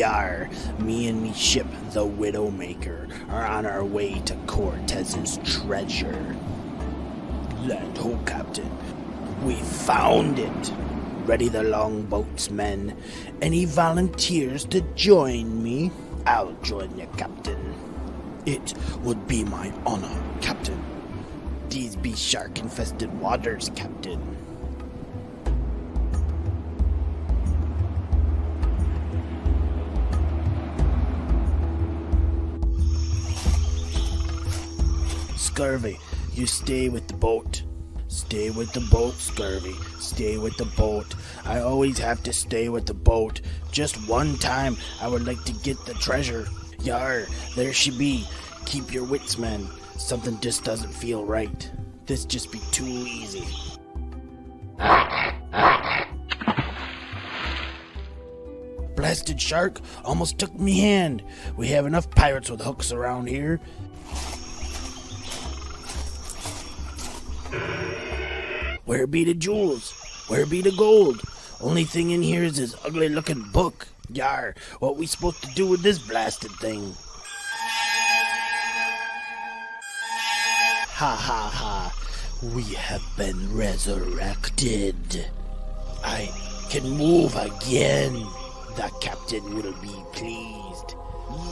Yar, me and me ship, the Widowmaker, are on our way to Cortez's treasure. Land ho, Captain. We found it. Ready the longboats, men. Any volunteers to join me? I'll join you, Captain. It would be my honor, Captain. These be shark-infested waters, Captain. Scurvy, you stay with the boat. Stay with the boat, Scurvy. Stay with the boat. I always have to stay with the boat. Just one time, I would like to get the treasure. Yar, there she be. Keep your wits, men. Something just doesn't feel right. This just be too easy. Blasted shark almost took me hand. We have enough pirates with hooks around here. Where be the jewels? Where be the gold? Only thing in here is this ugly looking book. Yar, what we supposed to do with this blasted thing? Ha ha ha. We have been resurrected. I can move again. The captain will be pleased.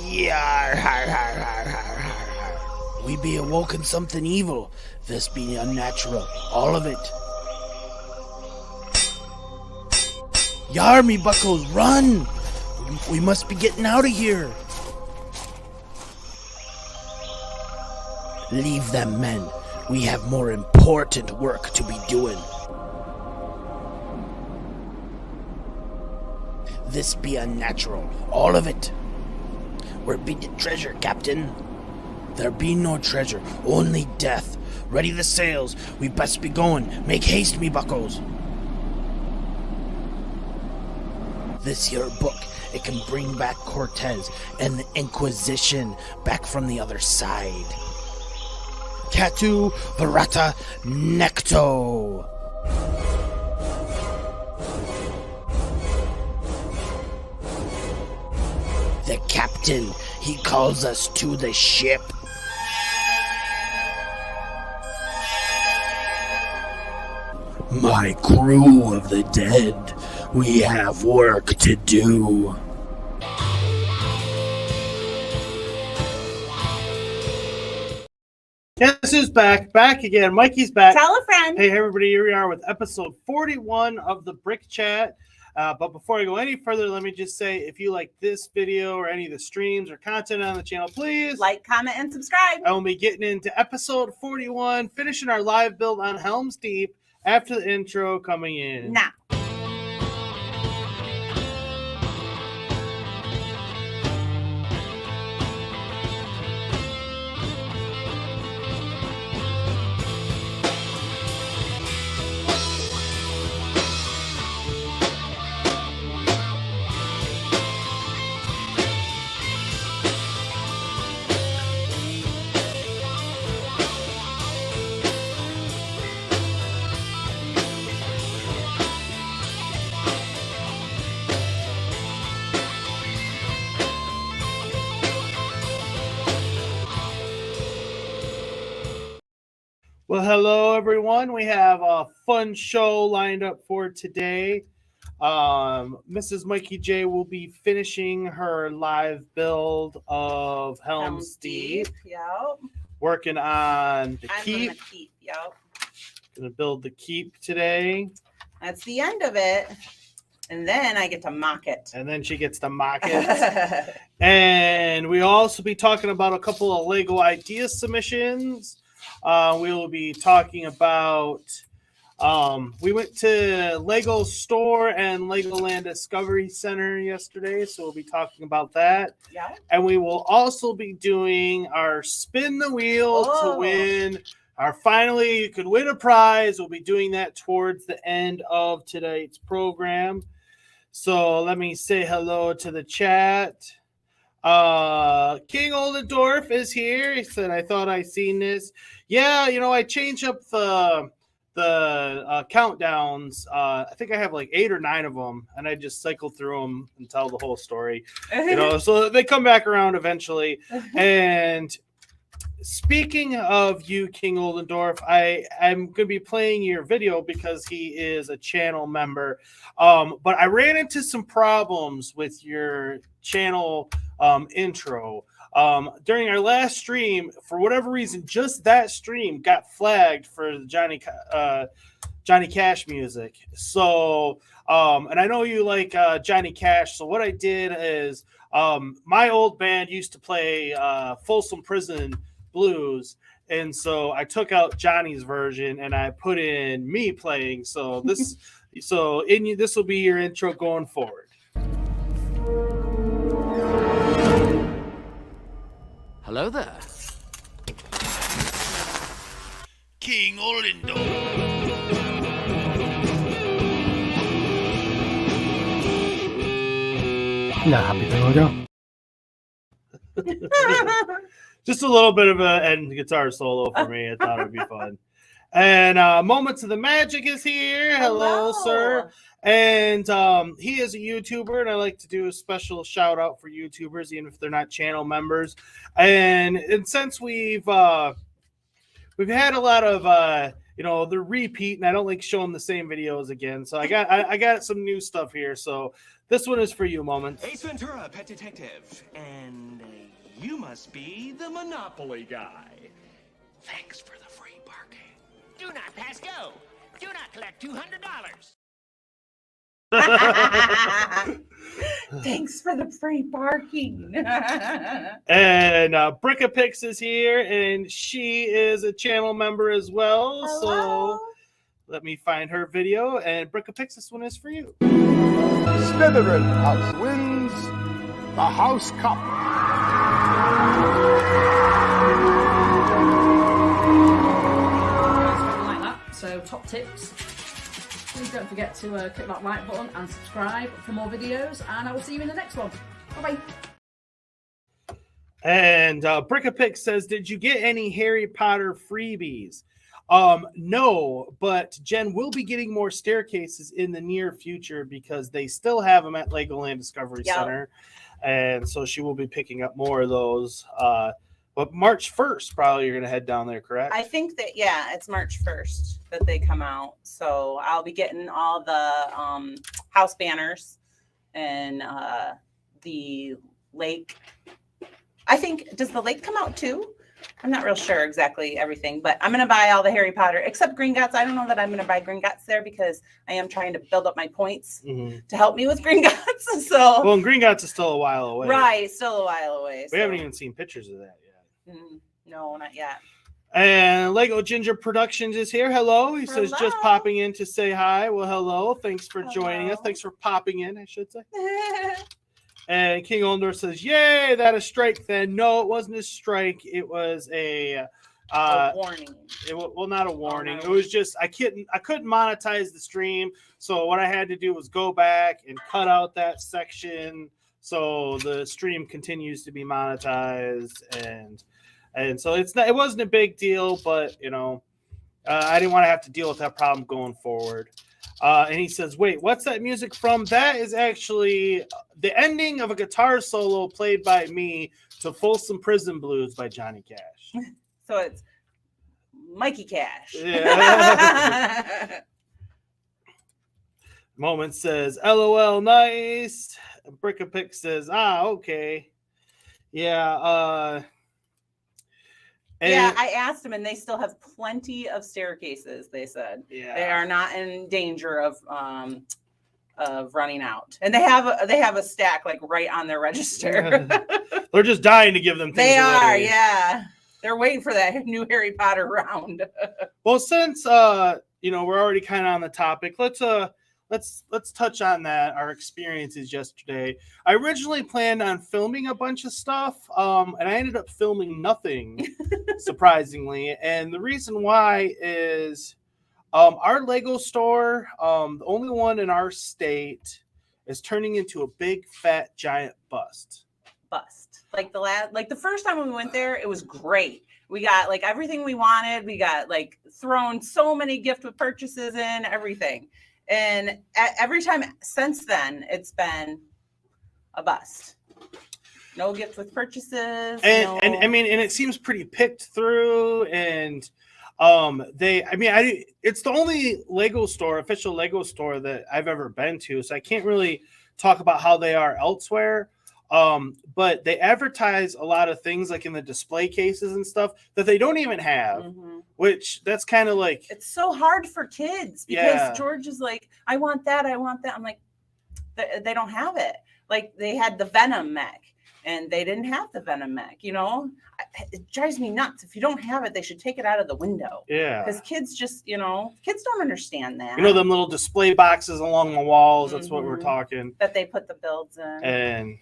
Yar, har, har, har, har, har. We be awoken something evil. This be unnatural. All of it. Yar, me buckos, run! We must be getting out of here. Leave them, men. We have more important work to be doing. This be unnatural. All of it. Where be the treasure, Captain? There be no treasure, only death. Ready the sails. We best be going. Make haste, me buckos. This here book, it can bring back Cortez and the Inquisition back from the other side. Catu Barata Necto. The captain, he calls us to the ship. My crew of the dead, we have work to do. Guess who's back? Back again. Mikey's back. Tell a friend. Hey, everybody. Here we are with episode 41 of the Brick Chat. But before I go any further, let me just say, if you like this video or any of the streams or content on the channel, please Like, comment, and subscribe. I will be getting into episode 41, finishing our live build on Helm's Deep after the intro coming in. Now. Well, hello, everyone. We have a fun show lined up for today. Mrs. Mikey J will be finishing her live build of Helm's Deep. Yep. Working on the I'm keep. gonna keep. Yep. Gonna build the keep today. That's the end of it. And then I get to mock it. And then she gets to mock it. And we'll also be talking about a couple of Lego idea submissions. We will be talking about, we went to Lego Store and Legoland Discovery Center yesterday, so we'll be talking about that. Yeah. And we will also be doing our spin the wheel to win our finally you could win a prize. We'll be doing that towards the end of today's program. So let me say hello to the chat. King Oldendorf is here. He said, I thought I seen this. Yeah, you know, I changed up the the countdowns. I think I have like 8 or 9 of them, and I just cycle through them and tell the whole story. So they come back around eventually. And speaking of you, King Oldendorf, I'm going to be playing your video because he is a channel member. But I ran into some problems with your channel intro. During our last stream, for whatever reason, just that stream got flagged for the Johnny Cash music. So, and I know you like Johnny Cash. So what I did is my old band used to play Folsom Prison Blues, and so I took out Johnny's version and I put in me playing. So this will be your intro going forward. Hello there. King Olindo. Just a little bit of a end guitar solo for me. I thought it'd be fun. And Moments of the Magic is here. Hello, sir. And he is a YouTuber, and I like to do a special shout out for YouTubers, even if they're not channel members. And since we've had a lot of the repeat, and I don't like showing the same videos again. So I got some new stuff here. So this one is for you, Moments. Ace Ventura, Pet Detective, and you must be the Monopoly guy. Thanks for the free parking. Do not pass go. Do not collect $200. Thanks for the free parking. And Brickapix is here, and she is a channel member as well. Hello. So let me find her video. And Brickapix, this one is for you. Slytherin House wins the House Cup. Like that. So top tips. Please don't forget to click that like button and subscribe for more videos, and I will see you in the next one. Bye bye. And Brickapix says, did you get any Harry Potter freebies? No, but Jen will be getting more staircases in the near future because they still have them at Legoland Discovery Center. And so she will be picking up more of those. But March 1st, probably you're going to head down there, correct? I think that, it's March 1st that they come out. So I'll be getting all the house banners and the lake. I think, does the lake come out too? I'm not real sure exactly everything, but I'm going to buy all the Harry Potter, except Gringotts. I don't know that I'm going to buy Gringotts there because I am trying to build up my points to help me with Gringotts. So, well, and Gringotts is still a while away. Right, still a while away. We haven't even seen pictures of that yet. No, not yet. And Lego Ginger Productions is here. Hello. He says just popping in to say hi. Well, hello. Thanks for joining us. Thanks for popping in, I should say. And King Oldendorf says, yay, that a strike then. No, it wasn't a strike. It was a warning. Not a warning. It was just I couldn't monetize the stream. So what I had to do was go back and cut out that section so the stream continues to be monetized, and so it wasn't a big deal, but I didn't want to have to deal with that problem going forward. And he says, wait, what's that music from? That is actually the ending of a guitar solo played by me to Folsom Prison Blues by Johnny Cash. So it's Mikey Cash. Yeah. Moment says, LOL, nice. Brickapix says, okay. Yeah. I asked them, and they still have plenty of staircases. They said they are not in danger of running out, and they have a stack like right on their register. They're just dying to give them things. They are, already. yeah. They're waiting for that new Harry Potter round. Well, since we're already kind of on the topic, let's touch on that, our experiences yesterday. I originally planned on filming a bunch of stuff, and I ended up filming nothing, surprisingly. And the reason why is our Lego store, the only one in our state, is turning into a big, fat, giant bust. Like the first time we went there, it was great. We got like everything we wanted. We got like thrown so many gift with purchases in, everything. And every time since then, it's been a bust. No gift with purchases. And I mean, and it seems pretty picked through. And it's the only Lego store, official Lego store that I've ever been to. So I can't really talk about how they are elsewhere. But they advertise a lot of things like in the display cases and stuff that they don't even have, which that's kind of like, it's so hard for kids because George is like, I want that. I'm like, they don't have it. Like they had the Venom mech and they didn't have the Venom mech, you know. It drives me nuts. If you don't have it, they should take it out of the window. Yeah. Because kids just, kids don't understand that. You know, them little display boxes along the walls. That's what we're talking. That they put the builds in.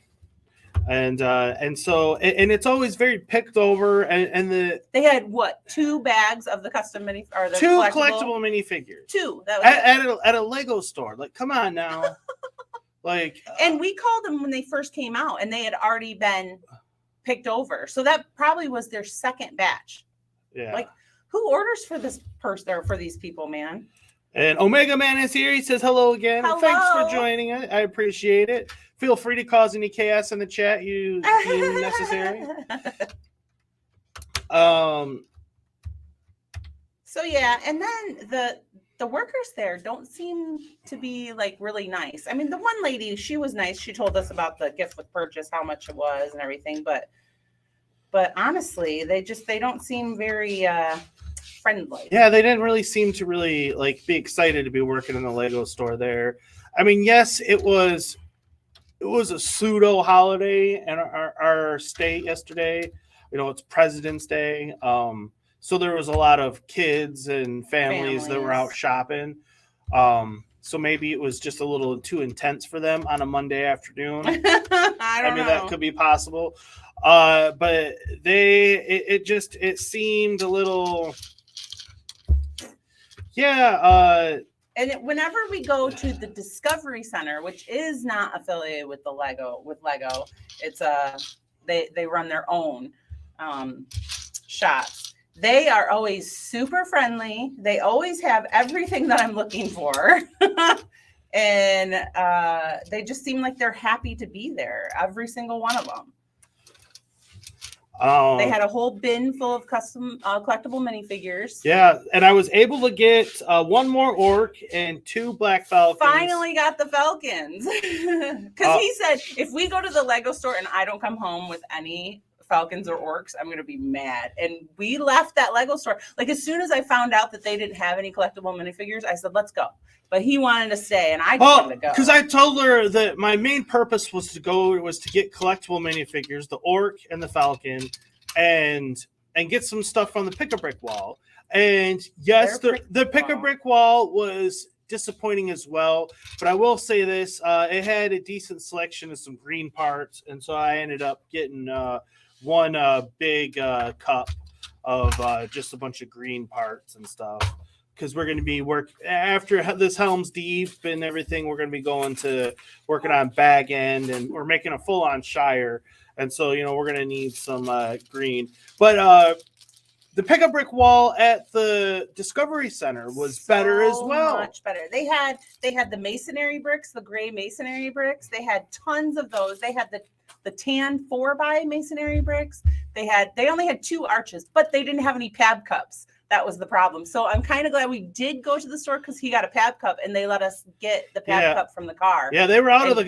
And so it's always very picked over, and they had 2 bags of the custom mini or the 2 collectible minifigures. 2 that was at a Lego store. Like, come on now. Like, and we called them when they first came out, and they had already been picked over. So that probably was their second batch. Yeah. Like, who orders for this person or for these people, man? And Omega Man is here. He says hello again. Hello. Thanks for joining. I appreciate it. Feel free to cause any chaos in the chat you deem necessary. So yeah, and then the workers there don't seem to be like really nice. I mean, the one lady, she was nice. She told us about the gift with purchase, how much it was and everything, but honestly, they don't seem very friendly. Yeah, they didn't really seem to really like be excited to be working in the Lego store there. I mean, yes, it was a pseudo holiday in our state yesterday. You know, it's President's Day. So there was a lot of kids and families that were out shopping. So maybe it was just a little too intense for them on a Monday afternoon. I mean, that could be possible. But it seemed a little, and whenever we go to the Discovery Center, which is not affiliated with Lego, it's they run their own shops. They are always super friendly. They always have everything that I'm looking for. And they just seem like they're happy to be there, every single one of them. They had a whole bin full of custom collectible minifigures. Yeah, and I was able to get 1 more orc and 2 black falcons. Finally got the falcons. Because he said, if we go to the Lego store and I don't come home with any falcons or orcs, I'm going to be mad. And we left that Lego store. Like, as soon as I found out that they didn't have any collectible minifigures, I said, let's go. But he wanted to stay, and I just wanted to go. Because I told her that my main purpose was to get collectible minifigures, the orc and the falcon, and get some stuff from the Pick-a-Brick wall. And yes, the Pick-a-Brick wall was disappointing as well. But I will say this, it had a decent selection of some green parts, and so I ended up getting one big cup of just a bunch of green parts and stuff. Because we're going to be after this Helm's Deep and everything, we're going to be working on Bag End, and we're making a full-on Shire. And so, we're going to need some green. But the Pick-a-Brick wall at the Discovery Center was better as well. Much better. They had the masonry bricks, the gray masonry bricks. They had tons of those. They had the tan 4x masonry bricks. They only had 2 arches, but they didn't have any pab cups. That was the problem. So I'm kind of glad we did go to the store because he got a pab cup and they let us get the pab cup from the car. Yeah, they were out of the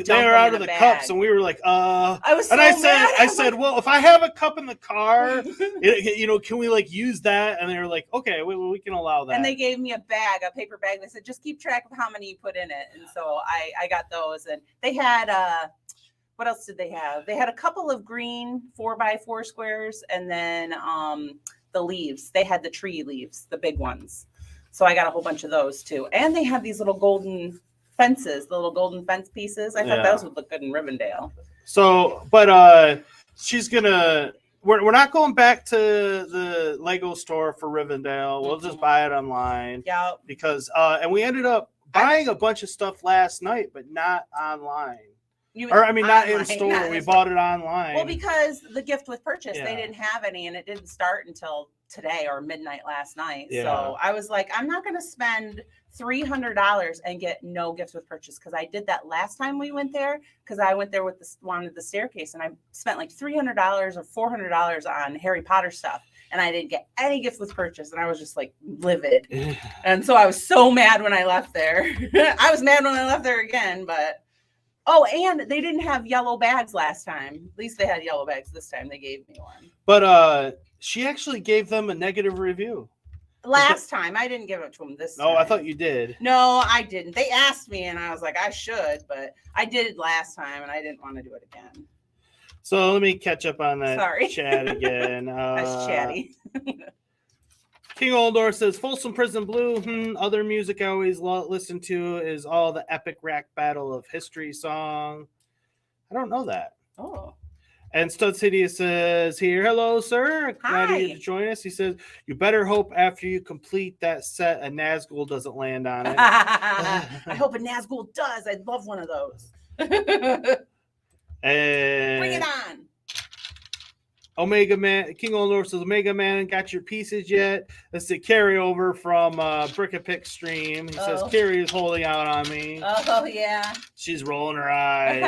cups, and we were like, I was so mad. I said, like, well, if I have a cup in the car, can we like use that? And they were like, okay, we can allow that. And they gave me a paper bag. They said, just keep track of how many you put in it. And so I got those. And they had what else did they have? They had a couple of green 4x4 squares, and then the leaves. They had the tree leaves, the big ones. So I got a whole bunch of those too. And they had these little golden fences, the little golden fence pieces. I thought those would look good in Rivendell. So, but we're not going back to the Lego store for Rivendell. We'll just buy it online. Yeah. Because and we ended up buying a bunch of stuff last night, but not online. Or I mean, not in Online, store. not in We store. bought it online. Well, because the gift with purchase, Yeah. they didn't have any, and it didn't start until today or midnight last night. Yeah. So I was like, I'm not going to spend $300 and get no gift with purchase, because I did that last time we went there, because I went there with wanted the staircase, and I spent like $300 or $400 on Harry Potter stuff, and I didn't get any gift with purchase, and I was just like livid. And so I was so mad when I left there. I was mad when I left there again, but oh, and they didn't have yellow bags last time. At least they had yellow bags this time. They gave me one. But she actually gave them a negative review. Last time I didn't give it to them this time. Oh, I thought you did. No, I didn't. They asked me, and I was like, I should, but I did it last time, and I didn't want to do it again. So let me catch up on that Sorry. chat again. That's chatty. King Oldor says, Folsom Prison Blue. Other music I always listen to is all the epic rap battle of history song. I don't know that. Oh. And Stud City says here, hello, sir. Glad you Hi. to join us. He says, you better hope after you complete that set, a Nazgul doesn't land on it. I hope a Nazgul does. I'd love one of those. And Bring it on. Omega Man, King Oldor says, Omega Man, got your pieces yet? That's the carryover from Brick a Pick stream. He says, Carrie is holding out on me. Oh, yeah. She's rolling her eyes.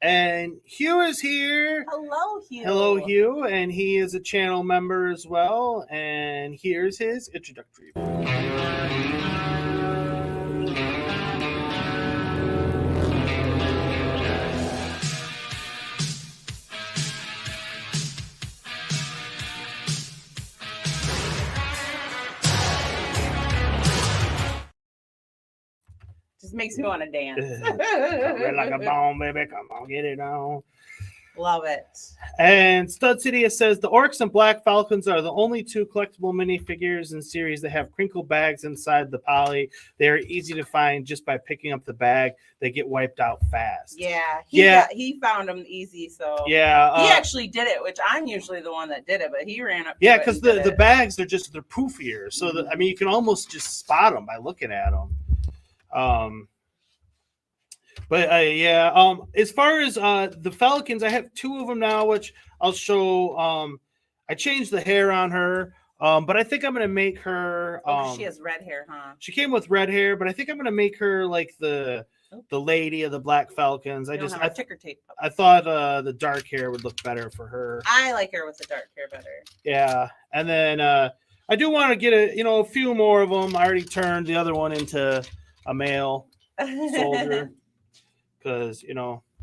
And Hugh is here. Hello, Hugh. Hello, Hugh. And he is a channel member as well. And here's his introductory. Just makes me want to dance. Red like a bone, baby. Come on, get it on. Love it. And Stud City says the Orcs and Black Falcons are the only two collectible minifigures in series that have crinkle bags inside the poly. They are easy to find just by picking up the bag. They get wiped out fast. Yeah. He found them easy. So yeah, he actually did it, which I'm usually the one that did it, but he ran up. Yeah, because the bags they're poofier. So I mean, you can almost just spot them by looking at them. As far as the Falcons, I have two of them now, which I'll show. I changed the hair on her, but I think I'm gonna make her. She has red hair, huh? She came with red hair, but I think I'm gonna make her like the lady of the Black Falcons. I ticker tape. I thought the dark hair would look better for her. I like her with the dark hair better. Yeah, and then I do want to get a few more of them. I already turned the other one into a male soldier because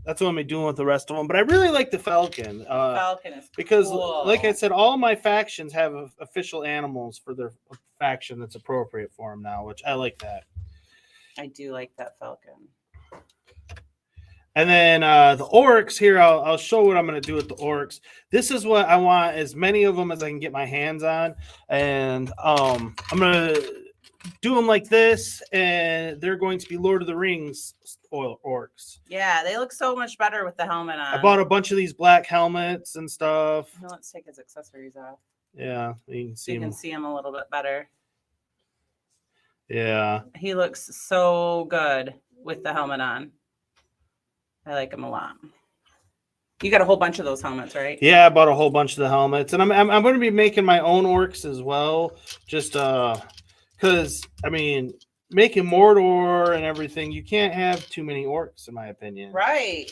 that's what I'm doing with the rest of them. But I really like the Falcon. Falcon is because, cool. like I said, all my factions have official animals for their faction that's appropriate for them now, which I like that. I do like that Falcon. And then the Orcs here, I'll show what I'm going to do with the Orcs. This is what I want, as many of them as I can get my hands on, and I'm going to do them like this, and they're going to be Lord of the Rings Orcs. Yeah, they look so much better with the helmet on. I bought a bunch of these black helmets and stuff. Let's take his accessories off. Yeah, you can see you can see him a little bit better. Yeah. He looks so good with the helmet on. I like him a lot. You got a whole bunch of those helmets, right? Yeah, I bought a whole bunch of the helmets, and I'm going to be making my own Orcs as well, just because I mean, making Mordor and everything, you can't have too many Orcs, in my opinion. Right.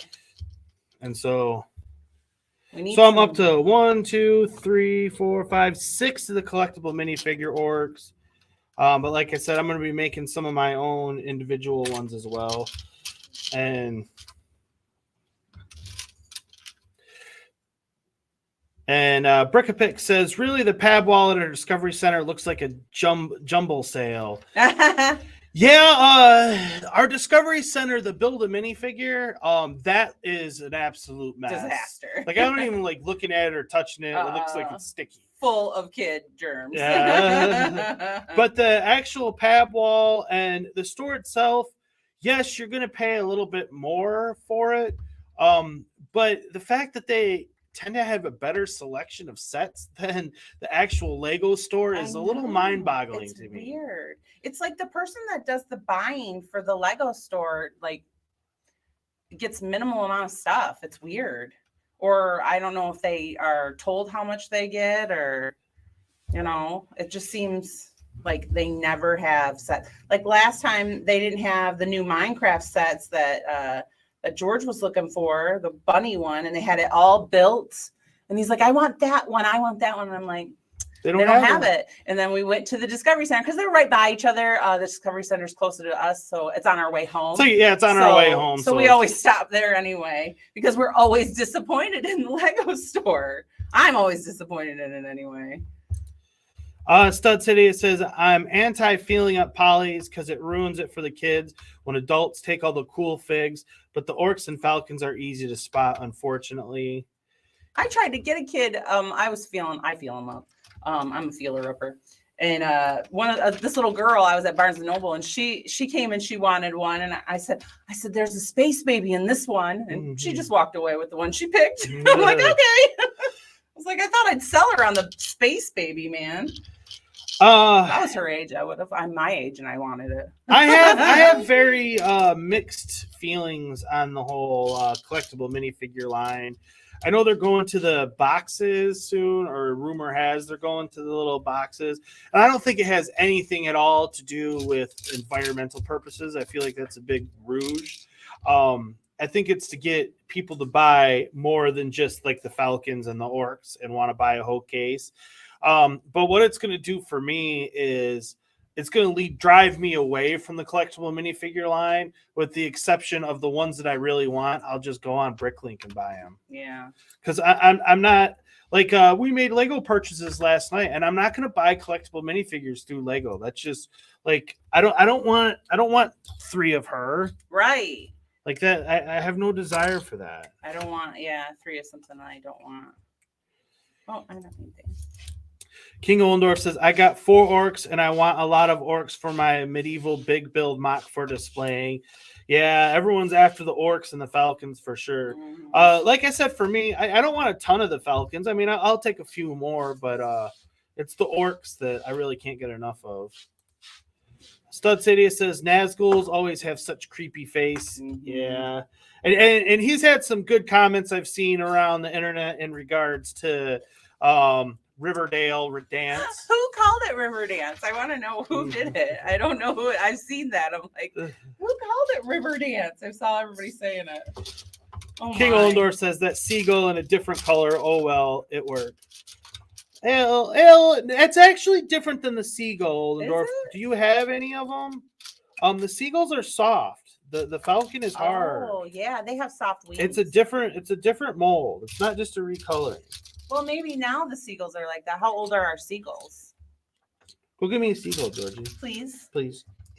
And so I'm up to 1, 2, 3, 4, 5, 6 of the collectible minifigure Orcs. But like I said, I'm going to be making some of my own individual ones as well. And Brickapick says, really, the Pab Wallet at Discovery Center looks like a jumble sale. Yeah, our Discovery Center, the build a minifigure, that is an absolute mess. Disaster. Like, I don't even like looking at it or touching it. It looks like it's sticky. Full of kid germs. Yeah. But the actual Pab wall and the store itself, yes, you're going to pay a little bit more for it. But the fact that they tend to have a better selection of sets than the actual Lego store is a little mind-boggling to me. Weird. It's like the person that does the buying for the Lego store, like gets minimal amount of stuff. It's weird. Or I don't know if they are told how much they get, or it just seems like they never have set. Like last time they didn't have the new Minecraft sets that George was looking for, the bunny one, and they had it all built. And he's like, I want that one. I want that one. And I'm like, they don't have it. And then we went to the Discovery Center because they're right by each other. The Discovery Center is closer to us, so it's on our way home. So yeah, it's on our way home. So we always stop there anyway because we're always disappointed in the Lego store. I'm always disappointed in it anyway. Stud City says, I'm anti-feeling up Polly's because it ruins it for the kids when adults take all the cool figs, but the orcs and falcons are easy to spot, unfortunately. I tried to get a kid. I feel them up. I'm a feeler upper. And this little girl, I was at Barnes and Noble, and she came and she wanted one, and I said, there's a space baby in this one, and she just walked away with the one she picked. I'm like, okay. I was like, I thought I'd sell her on the space baby, man. If I was her age, I would have. I'm my age, and I wanted it. I have very mixed feelings on the whole collectible minifigure line. I know they're going to the boxes soon, or rumor has they're going to the little boxes. And I don't think it has anything at all to do with environmental purposes. I feel like that's a big rouge. I think it's to get people to buy more than just like the Falcons and the Orcs and want to buy a whole case. But what it's going to do for me is it's going to drive me away from the collectible minifigure line, with the exception of the ones that I really want. I'll just go on Bricklink and buy them. Yeah. Because I'm not like we made Lego purchases last night, and I'm not going to buy collectible minifigures through Lego. That's just like I don't want 3 of her. Right. Like that. I have no desire for that. I don't want 3 of something I don't want. Oh, I don't need things. King Oldendorf says, I got 4 orcs and I want a lot of orcs for my medieval big build mock for displaying. Yeah, everyone's after the orcs and the falcons for sure. Mm-hmm. Like I said, for me, I don't want a ton of the falcons. I mean, I'll take a few more, but it's the orcs that I really can't get enough of. Stud Sadia says, Nazguls always have such creepy face. Mm-hmm. Yeah. And he's had some good comments I've seen around the internet in regards to Riverdale dance. Who called it River Dance? I want to know who did it. I don't know who. I've seen that. I'm like, who called it River Dance? I saw everybody saying it. Oh King Oldendorf says that seagull in a different color. Oh well, it worked. It's actually different than the seagull. Oldendorf. Do you have any of them? The seagulls are soft. The falcon is hard. Oh yeah, they have soft wings. It's a different mold. It's not just a recoloring. Well, maybe now the seagulls are like that. How old are our seagulls? Go give me a seagull, Georgie. Please.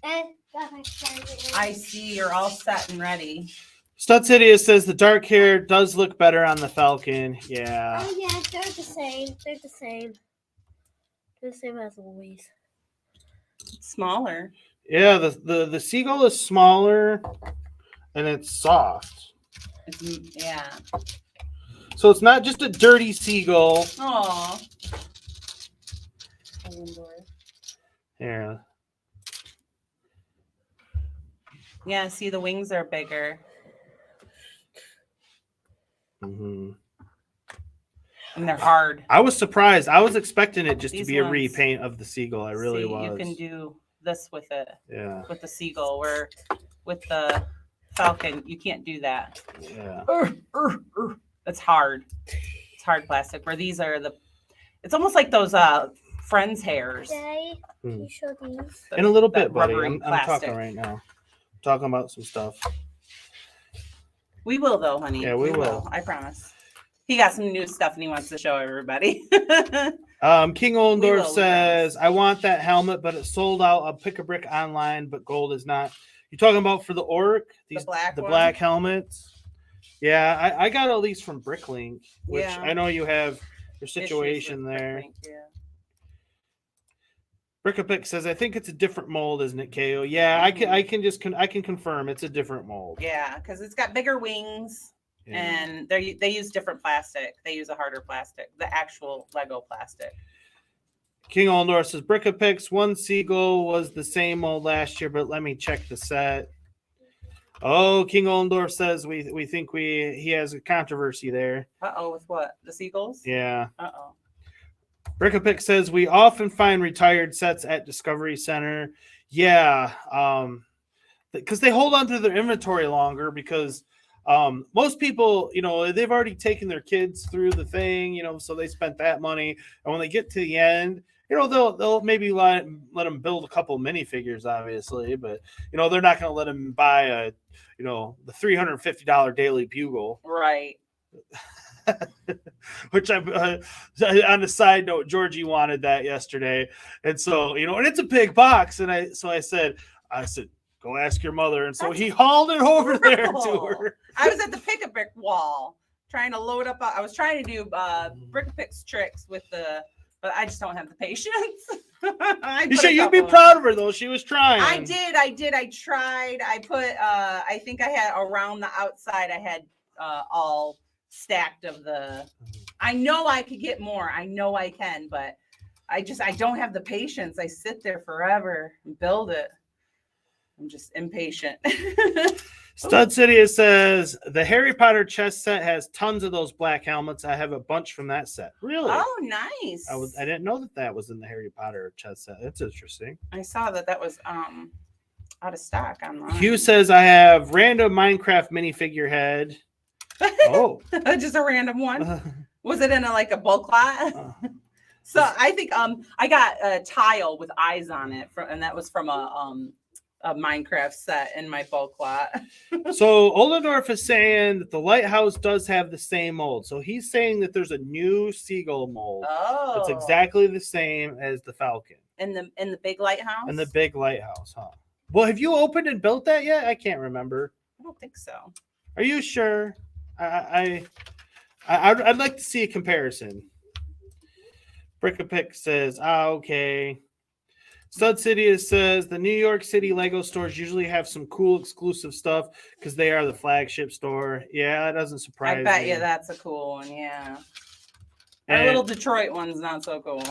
I see you're all set and ready. Stud City says the dark hair does look better on the falcon. Yeah. Oh yeah, they're the same. They're the same. They're the same as always. It's smaller. Yeah, the seagull is smaller and it's soft. Yeah. So it's not just a dirty seagull. Aw. Yeah. Yeah, see, the wings are bigger. Mm-hmm. And they're hard. I was surprised. I was expecting it just These to be a ones, repaint of the seagull. I really was. You can do this with it. Yeah. With the seagull, where with the falcon, you can't do that. Yeah. It's hard. It's hard plastic. Where these are it's almost like those friends' hairs. Daddy, can you show these? In a little bit, that buddy. rubbery I'm plastic. talking right now. I'm talking about some stuff. We will, though, honey. Yeah, we will. I promise. He got some new stuff and he wants to show everybody. King Oldendorf says, I want that helmet, but it's sold out. I'll pick a brick online, but gold is not. You're talking about for the orc? The black one? Black helmets? Yeah, I got all these from Bricklink, which I know you have your situation there. Bricklink, yeah. Brickapick says, I think it's a different mold, isn't it, KO? Yeah, I can confirm it's a different mold. Yeah, because it's got bigger wings. Yeah. And they use different plastic. They use a harder plastic, the actual Lego plastic. King Oldendorf says, Brickapix, one seagull was the same mold last year, but let me check the set. Oh, King Ollendorf says we think he has a controversy there. With what? The seagulls? Yeah. Uh-oh. Brickapick says we often find retired sets at Discovery Center. Yeah, because they hold on to their inventory longer because most people, they've already taken their kids through the thing, so they spent that money. And when they get to the end, they'll maybe let them build a couple minifigures, obviously, but they're not going to let them buy the $350 Daily Bugle, Right. which I'm on the side note, Georgie wanted that yesterday, and so and it's a big box, and I said, go ask your mother, and so he hauled it over there to her. I was at the Pick-a-Brick wall trying to load up. I was trying to do Brick-a-Pick's tricks with but I just don't have the patience. You'd be proud of her though. She was trying. I did. I tried. I put. I think I had around the outside. I had all stacked of the. I know I could get more. I know I can, but I don't have the patience. I sit there forever and build it. I'm just impatient. Stud City says the Harry Potter chess set has tons of those black helmets. I have a bunch from that set. Really? Oh, nice. I didn't know that was in the Harry Potter chess set. That's interesting. I saw that was out of stock online. Hugh says I have random Minecraft minifigure head. Oh, just a random one. Was it in a bulk lot? So I think I got a tile with eyes on it and that was from a Minecraft set in my bulk lot. So Ollendorf is saying that the lighthouse does have the same mold. So he's saying that there's a new seagull mold. Oh, it's exactly the same as the Falcon. In the big lighthouse. In the big lighthouse, huh? Well, have you opened and built that yet? I can't remember. I don't think so. Are you sure? I'd like to see a comparison. Brickapick says, okay. Stud City says the New York City Lego stores usually have some cool exclusive stuff because they are the flagship store. Yeah, that doesn't surprise me. I bet you that's a cool one. Yeah. Our little Detroit one's not so cool.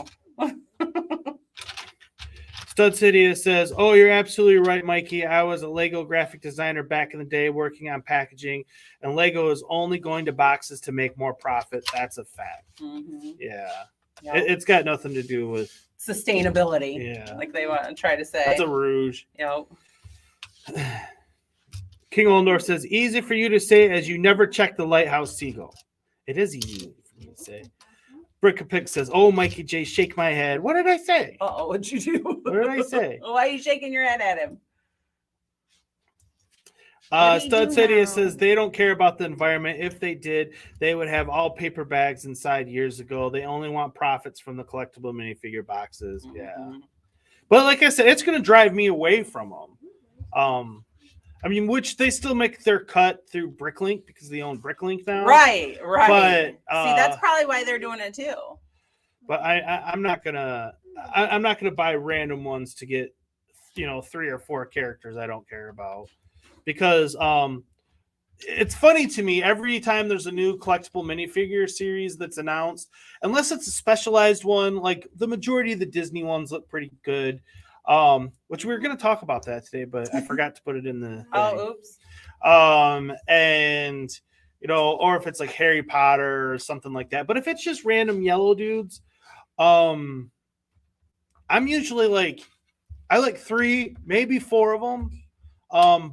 Stud City says, oh, you're absolutely right, Mikey. I was a Lego graphic designer back in the day working on packaging, and Lego is only going to boxes to make more profit. That's a fact. Mm-hmm. Yeah. Yep. It's got nothing to do with sustainability. Yeah. Like they want to try to say. That's a rouge. Yep. King Ollendorf says, easy for you to say as you never check the lighthouse seagull. It is easy for me to say. Brickapick says, oh, Mikey J, shake my head. What did I say? Uh-oh, what'd you do? What did I say? Why are you shaking your head at him? Stud City says they don't care about the environment. If they did, they would have all paper bags inside years ago. They only want profits from the collectible minifigure boxes. Mm-hmm. Yeah. But like I said, it's going to drive me away from them. I mean, which they still make their cut through Bricklink because they own Bricklink now. Right. But see, that's probably why they're doing it too. But I'm not gonna buy random ones to get 3 or 4 characters I don't care about. Because it's funny to me every time there's a new collectible minifigure series that's announced, unless it's a specialized one, like the majority of the Disney ones look pretty good. Which we were going to talk about that today, but I forgot to put it in the oops. And or if it's like Harry Potter or something like that. But if it's just random yellow dudes, I'm usually I like 3, maybe 4 of them.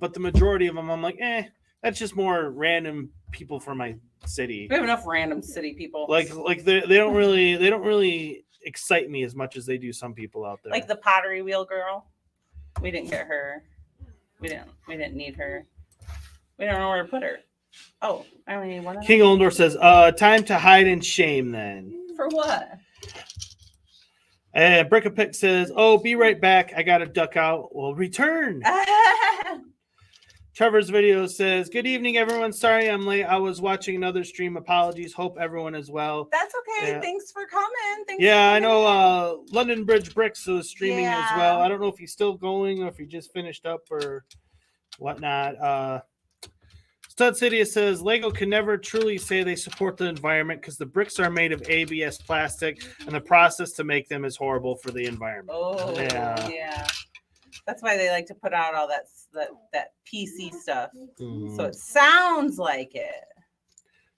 But the majority of them, I'm like, that's just more random people from my city. We have enough random city people. Like they don't really excite me as much as they do some people out there. Like the pottery wheel girl. We didn't get her. We didn't need her. We don't know where to put her. Oh, I only need one of them. King Ollendorf says, time to hide in shame then. For what? And Brickapick says, oh, be right back. I got to duck out. Well, return. Trevor's video says, good evening, everyone. Sorry I'm late. I was watching another stream. Apologies. Hope everyone is well. That's okay. Yeah. Thanks for coming. I know London Bridge Bricks was streaming as well. I don't know if he's still going or if he just finished up or whatnot. Stud City says, Lego can never truly say they support the environment because the bricks are made of ABS plastic and the process to make them is horrible for the environment. Oh, yeah. That's why they like to put out all that PC stuff. Mhm. So it sounds like it.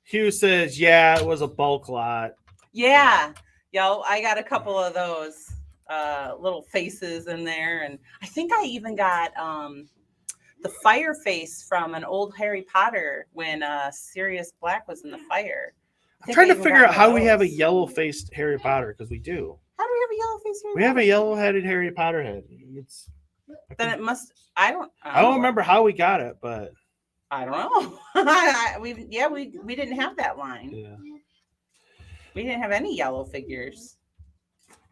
Hugh says, yeah, it was a bulk lot. Yeah. Yo, I got a couple of those little faces in there. And I think I even got the fire face from an old Harry Potter when Sirius Black was in the fire. I'm trying to figure out how we have a yellow-faced Harry Potter, because we do. How do we have a yellow face Harry We have a Potter? yellow-headed Harry Potter head. It's. Then it must. I don't remember how we got it, but I don't know. we didn't have that line. yeah. We didn't have any yellow figures.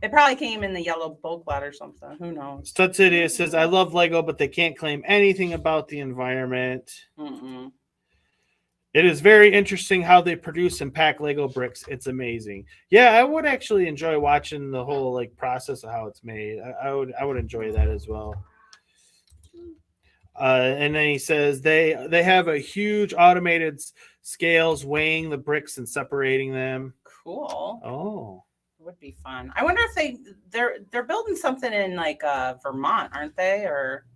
It probably came in the yellow bulk lot or something. Who knows? Stud City says, I love Lego, but they can't claim anything about the environment. Mm-mm. It is very interesting how they produce and pack Lego bricks. It's amazing. Yeah, I would actually enjoy watching the whole like process of how it's made. I would enjoy that as well. And then he says they have a huge automated scales weighing the bricks and separating them. Cool. Oh, Would be fun. I wonder if they're building something in like Vermont, aren't they, or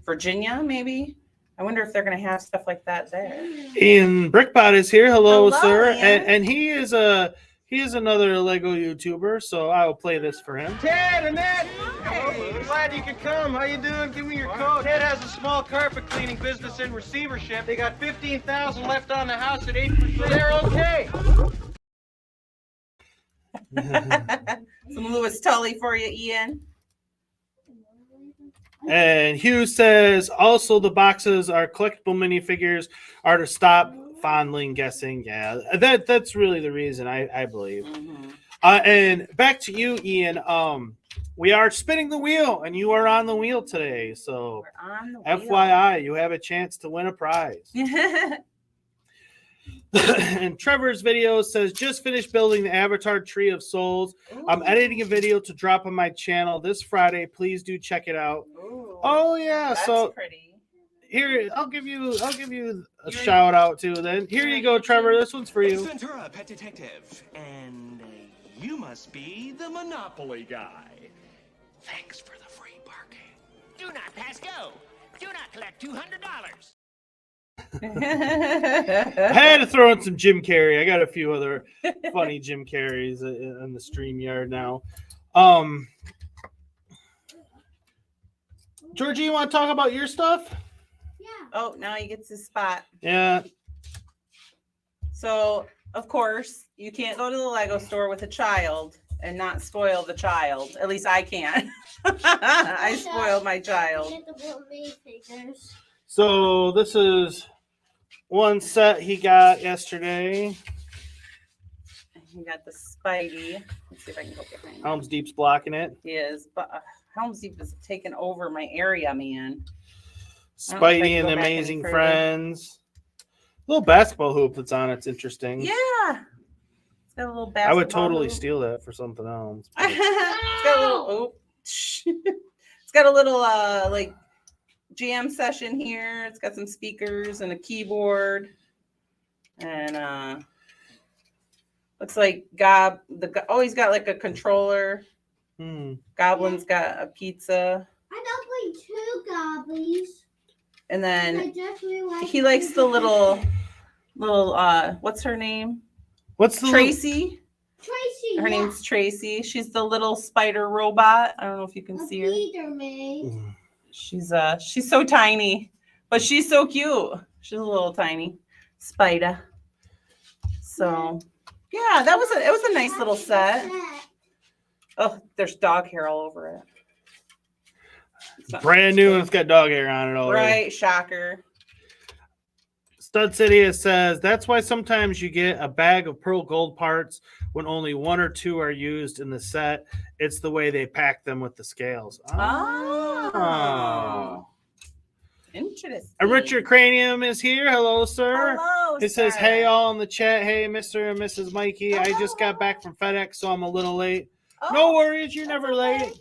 Virginia maybe? I wonder if they're going to have stuff like that there. Ian Brickbot is here. Hello, sir. Ian. And he is another Lego YouTuber, so I will play this for him. Ted, Annette! Hey, glad you could come. How you doing? Give me your coat. Ted has a small carpet cleaning business in receivership. They got $15,000 left on the house at 8%. They're okay. Some Lewis Tully for you, Ian. And Hugh says, also the boxes are collectible minifigures are to stop fondling guessing. Yeah, that's really the reason, I believe. Mm-hmm. And back to you, Ian. We are spinning the wheel, and you are on the wheel today. So, We're on the wheel. FYI, you have a chance to win a prize. And Trevor's video says, just finished building the Avatar Tree of Souls. I'm editing a video to drop on my channel this Friday. Please do check it out. Ooh, Oh yeah, that's so pretty. here I'll give you a shout out too. Then here you go, Trevor. This one's for you. Ventura, pet detective, and you must be the Monopoly guy. Thanks for the free parking. Do not pass go. Do not collect $200. I had to throw in some Jim Carrey. I got a few other funny Jim Carreys in the StreamYard now. Georgie, you want to talk about your stuff? Oh, now he gets his spot. Yeah. So, of course, you can't go to the Lego store with a child and not spoil the child. At least I can't. I spoiled my child. So this is one set he got yesterday. He got the Spidey. Let's see if I can go behind. Helm's Deep's blocking it. He is, but Helm's Deep is taking over my area, man. Spidey and the Amazing Friends. Little basketball hoop that's on it's interesting. Yeah. It's got a little basketball I would totally hoop. steal that for something else. It's got a little it's got a little like jam session here. It's got some speakers and a keyboard. And looks like he's got like a controller. Goblin's got a pizza. I don't play two goblins. And then I just realized he likes the little what's her name? What's the Tracy? Tracy. Her name's Tracy. She's the little spider robot. I don't know if you can see her. She's so tiny, but she's so cute. She's a little tiny spider. So yeah, it was a nice little set. Oh, there's dog hair all over it. Brand new and it's got dog hair on it already. Right, shocker. Stud City says that's why sometimes you get a bag of pearl gold parts when only one or two are used in the set. It's the way they pack them with the scales. Oh. Interesting. And Richard Cranium is here. Hello, sir. Hello, It says, sir. hey, all in the chat. Hey, Mr. and Mrs. Mikey. I just got back from FedEx, so I'm a little late. Oh, No worries. You're never okay. late.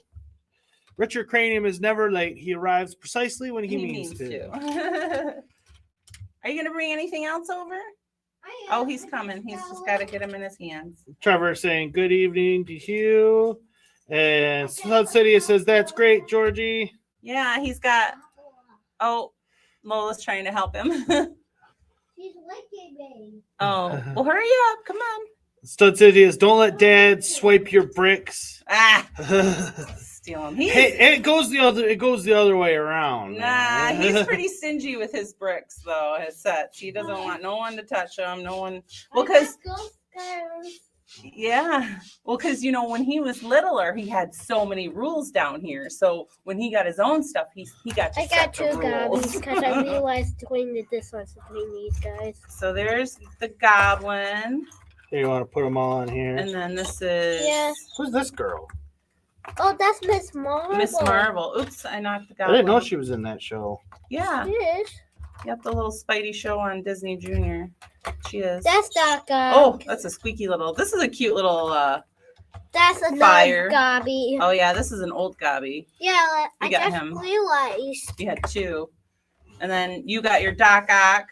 Richard Cranium is never late. He arrives precisely when he means to. Are you going to bring anything else over? Oh, he's coming. He's just got to get him in his hands. Trevor saying, good evening to Hugh. And Stud City says, that's great, Georgie. Yeah, he's got. Oh, Lola's trying to help him. She's licking me. Oh, well, hurry up! Come on. Stud City is don't let Dad swipe your bricks. Ah, Hey, steal him. it goes the other way around. Nah, man. he's pretty stingy with his bricks, though. His sets. He doesn't want no one to touch them. No one. Well, because yeah, well, because when he was littler, he had so many rules down here. So when he got his own stuff, he got to I set got the two rules. gobbies because I realized doing the distance between these guys. So there's the goblin, Here, you want to put them all in here? and then this is Yeah. Who's this girl? Oh, that's Miss Marvel. Miss Marvel. Oops, I knocked the I goblin. didn't know she was in that show. Yeah, Yes. yep, the little Spidey show on Disney Junior. She is. That's Doc Ock. Oh, that's a squeaky little. This is a cute little. That's another fire. gobby. Oh yeah, this is an old gobby. Yeah, I You got just him. realized You had two, and then you got your Doc Ock,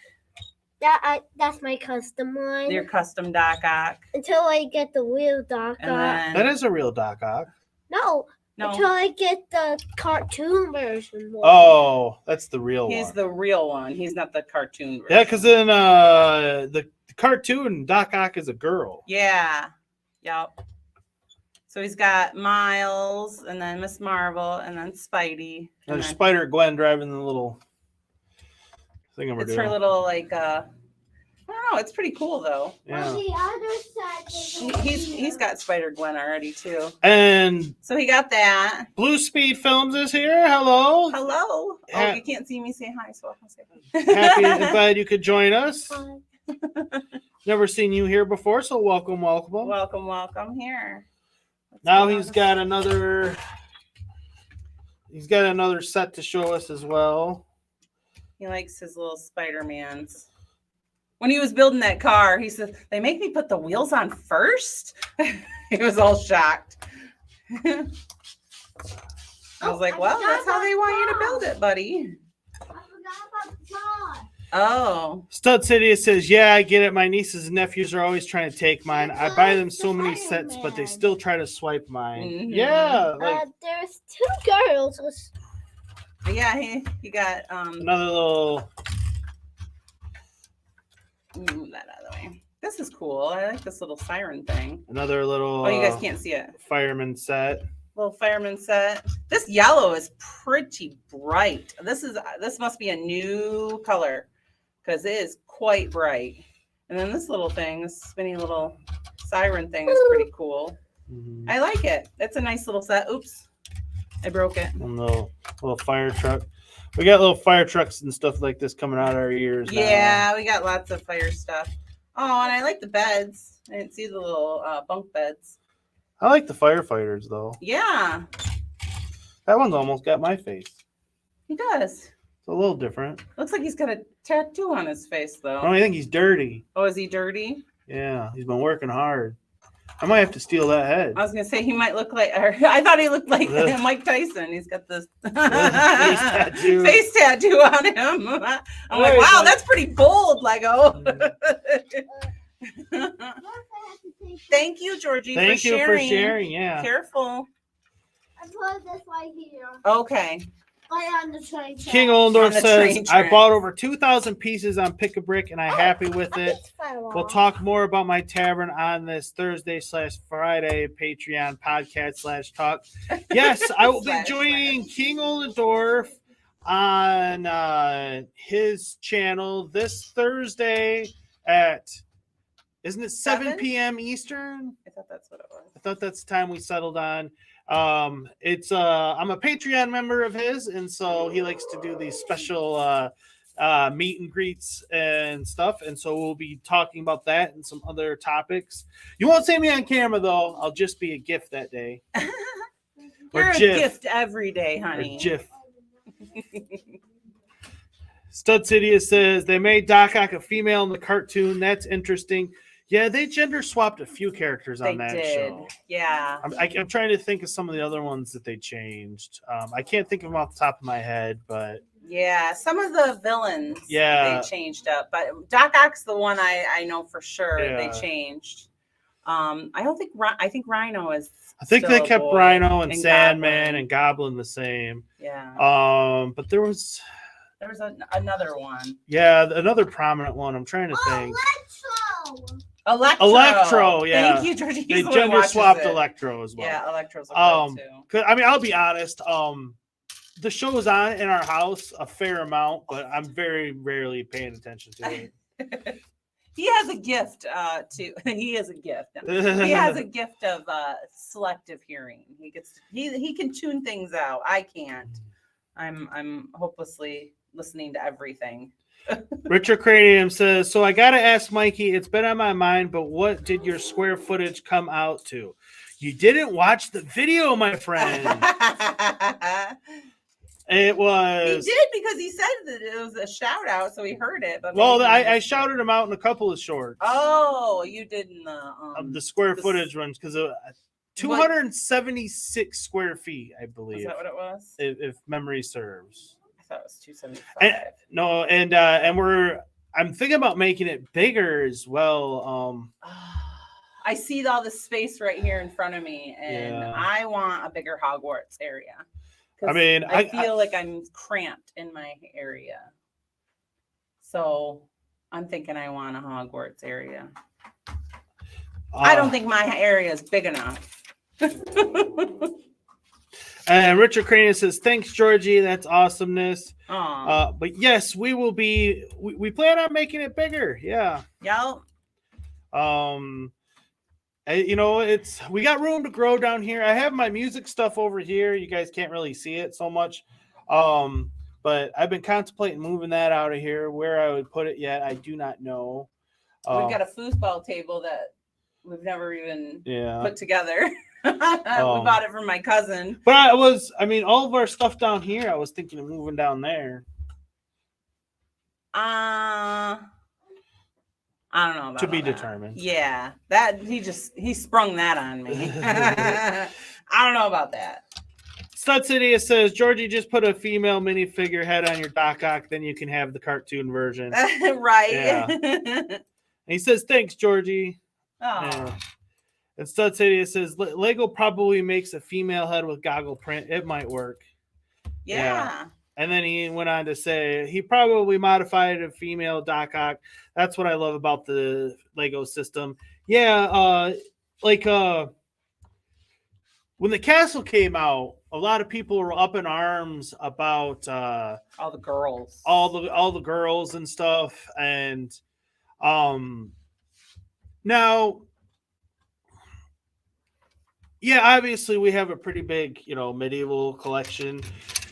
that's my custom one. your custom Doc Ock, Until I get the real Doc and Ock. then That is a real Doc Ock. No, no, until I get the cartoon version one. Oh, that's the real he's one. the real one. He's not the cartoon version. Yeah, because in the cartoon, Doc Ock is a girl. Yeah. Yep. So he's got Miles, and then Miss Marvel, and then Spidey. And There's then Spider Gwen driving the little thing over it's there. her little I don't know. It's pretty cool though. Yeah. On the other side, He's got Spider Gwen already too. And So he got that. Blue Speed Films is here. Hello. Hello. Ha- Oh, you can't see me say hi, so I'll say Happy and glad you could join us. Hi. Never seen you here before, so welcome. welcome here. Let's Now go he's on. got another set to show us as well. He likes his little Spider-Mans. When he was building that car, he said, "They make me put the wheels on first?" He was all shocked. I was like, "Well, that's how they want you to build it, buddy." I forgot about the car. Oh, Stud City says, "Yeah, I get it. My nieces and nephews are always trying to take mine. I buy them so many sets, but they still try to swipe mine." Mhm. Yeah, like There's two girls. yeah, he got another little. move that out of the way. This is cool. I like this little siren thing. Another little. Oh, you guys can't see it. Fireman set. Little fireman set. This yellow is pretty bright. This must be a new color because it is quite bright. And then this little thing, this spinny little siren thing is pretty cool. Mhm. I like it. It's a nice little set. Oops, I broke it. And little fire truck. We got little fire trucks and stuff like this coming out of our ears. now. Yeah, we got lots of fire stuff. Oh, and I like the beds. I didn't see the little bunk beds. I like the firefighters though. Yeah, That one's almost got my face. he does. It's a little different. Looks like he's got a tattoo on his face, though. I don't think he's dirty. Oh, is he dirty? Yeah, he's been working hard. I might have to steal that head. I was gonna say he might look like. Or I thought he looked like Mike Tyson. He's got this tattoo. face tattoo on him. I'm like, Right, wow, like- that's pretty bold, Lego. Thank you, Georgie, Thank for you sharing. for sharing. Yeah. Careful. I put this right here. Okay. Right on the train track. King On Oldendorf the says, train I tracks. bought over 2,000 pieces on Pick a Brick and I'm happy with I it. think fell We'll off. talk more about my tavern on this Thursday/Friday Patreon podcast/talk. Yes, I will be Slash joining King Oldendorf on his channel this Thursday at, isn't it 7 7? p.m. Eastern? I thought that's what it was. I thought that's the time we settled on. It's I'm a Patreon member of his, and so he likes to do these special meet and greets and stuff, and so we'll be talking about that and some other topics. You won't see me on camera though. I'll just be a gift that day. You're a GIF. gift every day, Or honey. GIF. Stud City says they made Doc Ock a female in the cartoon. That's interesting. Yeah, they gender swapped a few characters on They that did. show. Yeah. I'm trying to think of some of the other ones that they changed. I can't think of them off the top of my head, but Yeah. Some of the villains Yeah. they changed up, but Doc Ock's the one I know for sure Yeah. they changed. I think Rhino is. I think they still a kept boy, Rhino and Sandman Goblin. and Goblin the same. Yeah. But there was another one. another prominent one. I'm trying to think. Electro. Yeah. Thank you, Georgie. They gender swapped Electro as well. Yeah, Electro's a good too. 'Cause, I mean, I'll be honest. The show is on in our house a fair amount, but I'm very rarely paying attention to it. He has a gift he has a gift. He has a gift of selective hearing. He can tune things out. I can't. I'm hopelessly listening to everything. Richard Cranium says, so I gotta ask Mikey, it's been on my mind, but what did your square footage come out to? You didn't watch the video, my friend. It was. He did because he said that it was a shout out, so he heard it. But I shouted him out in a couple of shorts. Oh, you did in the square footage ones because 276 square feet, I believe. Is that what it was? If memory serves. I thought it was 275. I'm thinking about making it bigger as well. I see all the space right here in front of me, and I want a bigger Hogwarts area. I mean, I feel like I'm cramped in my area. So I'm thinking I want a Hogwarts area. I don't think my area is big enough. And Richard Cranium says, thanks, Georgie. That's awesomeness. Aww. But yes, we will be, we plan on making it bigger. Yeah. Yep. We got room to grow down here. I have my music stuff over here. You guys can't really see it so much. But I've been contemplating moving that out of here. Where I would put it yet, I do not know. We've got a foosball table that we've never even put together. We bought it from my cousin. But all of our stuff down here, I was thinking of moving down there. I don't know about to be that. determined. Yeah, that he sprung that on me. I don't know about that. Stud City says, Georgie, just put a female minifigure head on your Doc Ock, then you can have the cartoon version. Right. Yeah. And he says, thanks, Georgie. Oh. Yeah. And Stud City says, Lego probably makes a female head with goggle print. It might work. Yeah. And then he went on to say he probably modified a female Doc Ock. That's what I love about the Lego system. Yeah, when the castle came out, a lot of people were up in arms about all the girls, all the girls and stuff. And now, yeah, obviously we have a pretty big, medieval collection.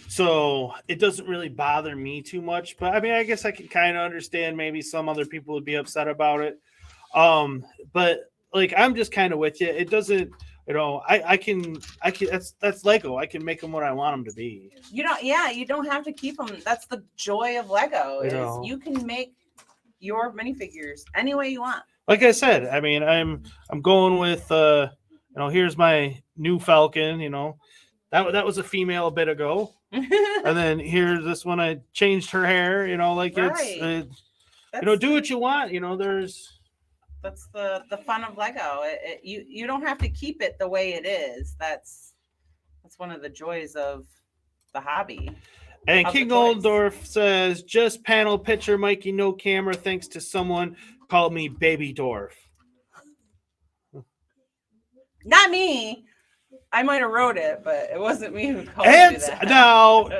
So it doesn't really bother me too much, but I mean, I guess I can kind of understand maybe some other people would be upset about it. But like, I'm just kind of with you. It doesn't, I can, that's Lego. I can make them what I want them to be. You don't have to keep them. That's the joy of Lego is you can make your minifigures any way you want. Like I said, I mean, I'm going with, here's my new Falcon, that was a female a bit ago. And then here's this one. I changed her hair, right. Do what you want. That's the fun of Lego. You don't have to keep it the way it is. That's one of the joys of the hobby. And King Oldorf says, just panel picture Mikey, no camera, thanks to someone called me Baby Dwarf. Not me. I might have wrote it, but it wasn't me who called you that. No,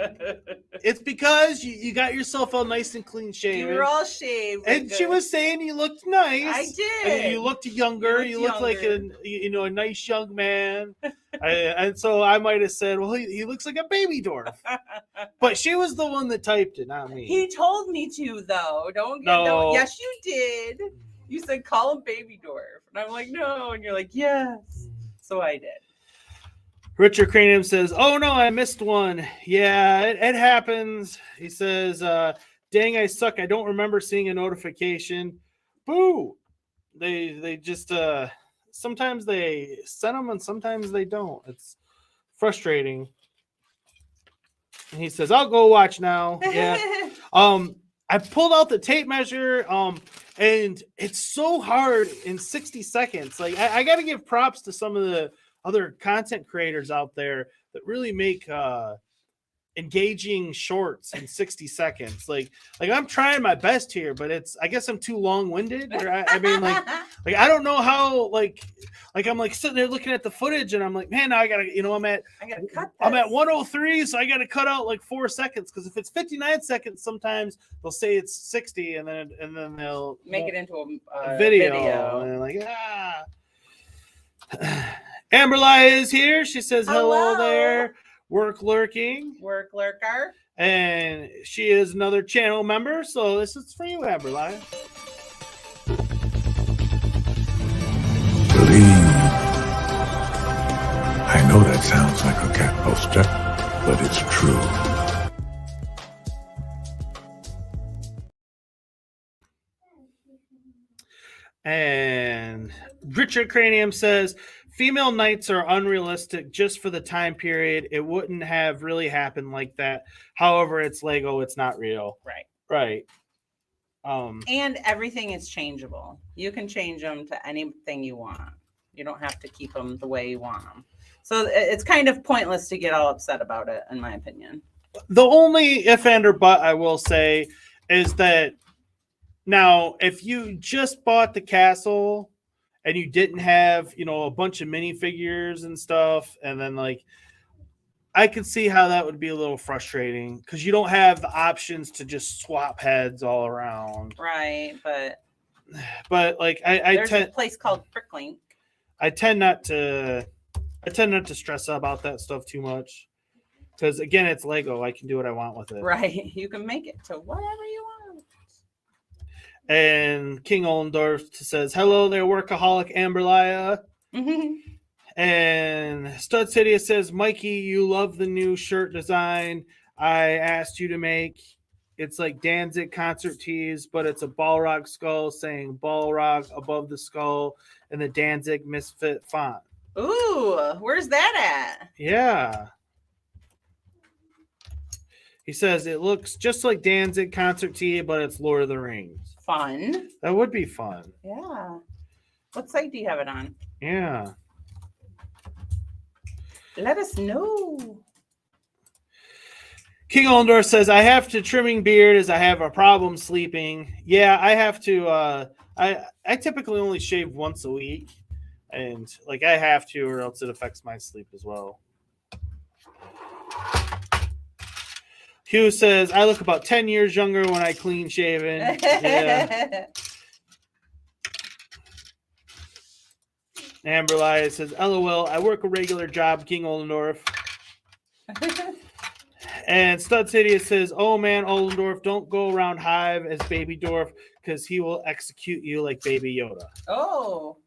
it's because you got yourself all nice and clean shaven. You were all shaved. And she was saying you looked nice. I did. And you looked younger. You looked like a nice young man. And so I might have said, well, he looks like a baby dwarf. But she was the one that typed it, not me. He told me to, though. No. Yes, you did. You said, call him baby dwarf. And I'm like, no. And you're like, yes. So I did. Richard Cranium says, oh, no, I missed one. Yeah, it happens. He says, dang, I suck. I don't remember seeing a notification. Boo. They just, sometimes they send them and sometimes they don't. It's frustrating. And he says, I'll go watch now. Yeah. I pulled out the tape measure. And it's so hard in 60 seconds. Like I got to give props to some of the other content creators out there that really make engaging shorts in 60 seconds. Like I'm trying my best here, but I guess I'm too long-winded. Or I mean, like I don't know how, like I'm like sitting there looking at the footage and I'm like, man, now I gotta, I gotta cut I'm at this. 103, so I gotta cut out like 4 seconds, because if it's 59 seconds, sometimes they'll say it's 60 and then they'll Make it into a video. And they're like, Amberly is here. She says hello there. Work lurking. Work lurker. And she is another channel member, so this is for you, Amberly. Believe. I know that sounds like a cat poster, but it's true. And Richard Cranium says, female knights are unrealistic just for the time period. It wouldn't have really happened like that. However, it's Lego. It's not real. Right. And everything is changeable. You can change them to anything you want. You don't have to keep them the way you want them. So it's kind of pointless to get all upset about it, in my opinion. The only if and or but I will say is that now, if you just bought the castle and you didn't have, a bunch of minifigures and stuff, and then I could see how that would be a little frustrating because you don't have the options to just swap heads all around. Right, but there's a place called Fricklink. I tend not to stress about that stuff too much because, again, it's Lego. I can do what I want with it. Right, you can make it to whatever you want. And King Ollendorf says, hello there, workaholic Amberlia. And Stud City says, Mikey, you love the new shirt design I asked you to make. It's like Danzig concert tees, but it's a Balrog skull saying Balrog above the skull in the Danzig Misfit font. Ooh, where's that at? Yeah. He says it looks just like Danzig concert tee, but it's Lord of the Rings. Fun. That would be fun. Yeah. What site do you have it on? Yeah. Let us know. King Ollendorf says, I have to trimming beard as I have a problem sleeping. Yeah, I have to. I typically only shave once a week. And I have to, or else it affects my sleep as well. Hugh says, I look about 10 years younger when I clean shaven. Yeah. Amberly says, LOL, I work a regular job, King Ollendorf. And Stud City says, oh man, Ollendorf, don't go around Hive as Baby Dwarf because he will execute you like Baby Yoda. Oh.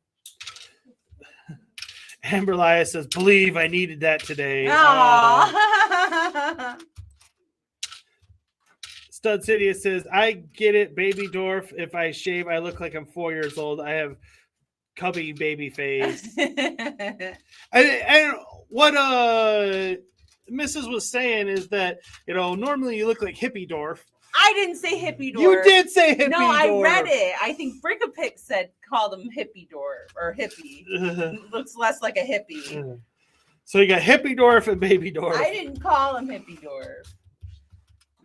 Amberly says, believe I needed that today. Stud City says, I get it, Baby Dwarf. If I shave, I look like I'm 4 years old. I have cubby baby face. and what Mrs. was saying is that, normally you look like Hippie Dwarf. I didn't say Hippie Dwarf. You did say Hippie Dwarf. No, I read it. I think Brickapix called him Hippie Dwarf or Hippie. Looks less like a hippie. So you got Hippie Dwarf and Baby Dwarf. I didn't call him Hippie Dwarf.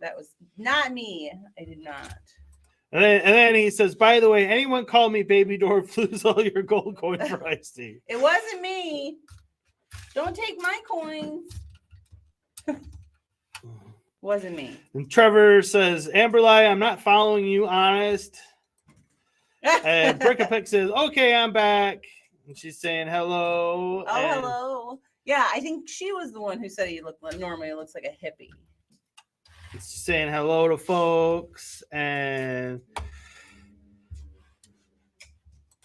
That was not me. I did not. And then he says, by the way, anyone call me Baby Dwarf, lose all your gold coins for Ice-T. It wasn't me. Don't take my coins. Wasn't me. And Trevor says, Amberly, I'm not following you, honest. And Brickapix says, okay, I'm back. And she's saying hello. Oh, hello. Yeah, I think she was the one who said he normally looks like a hippie. She's saying hello to folks. And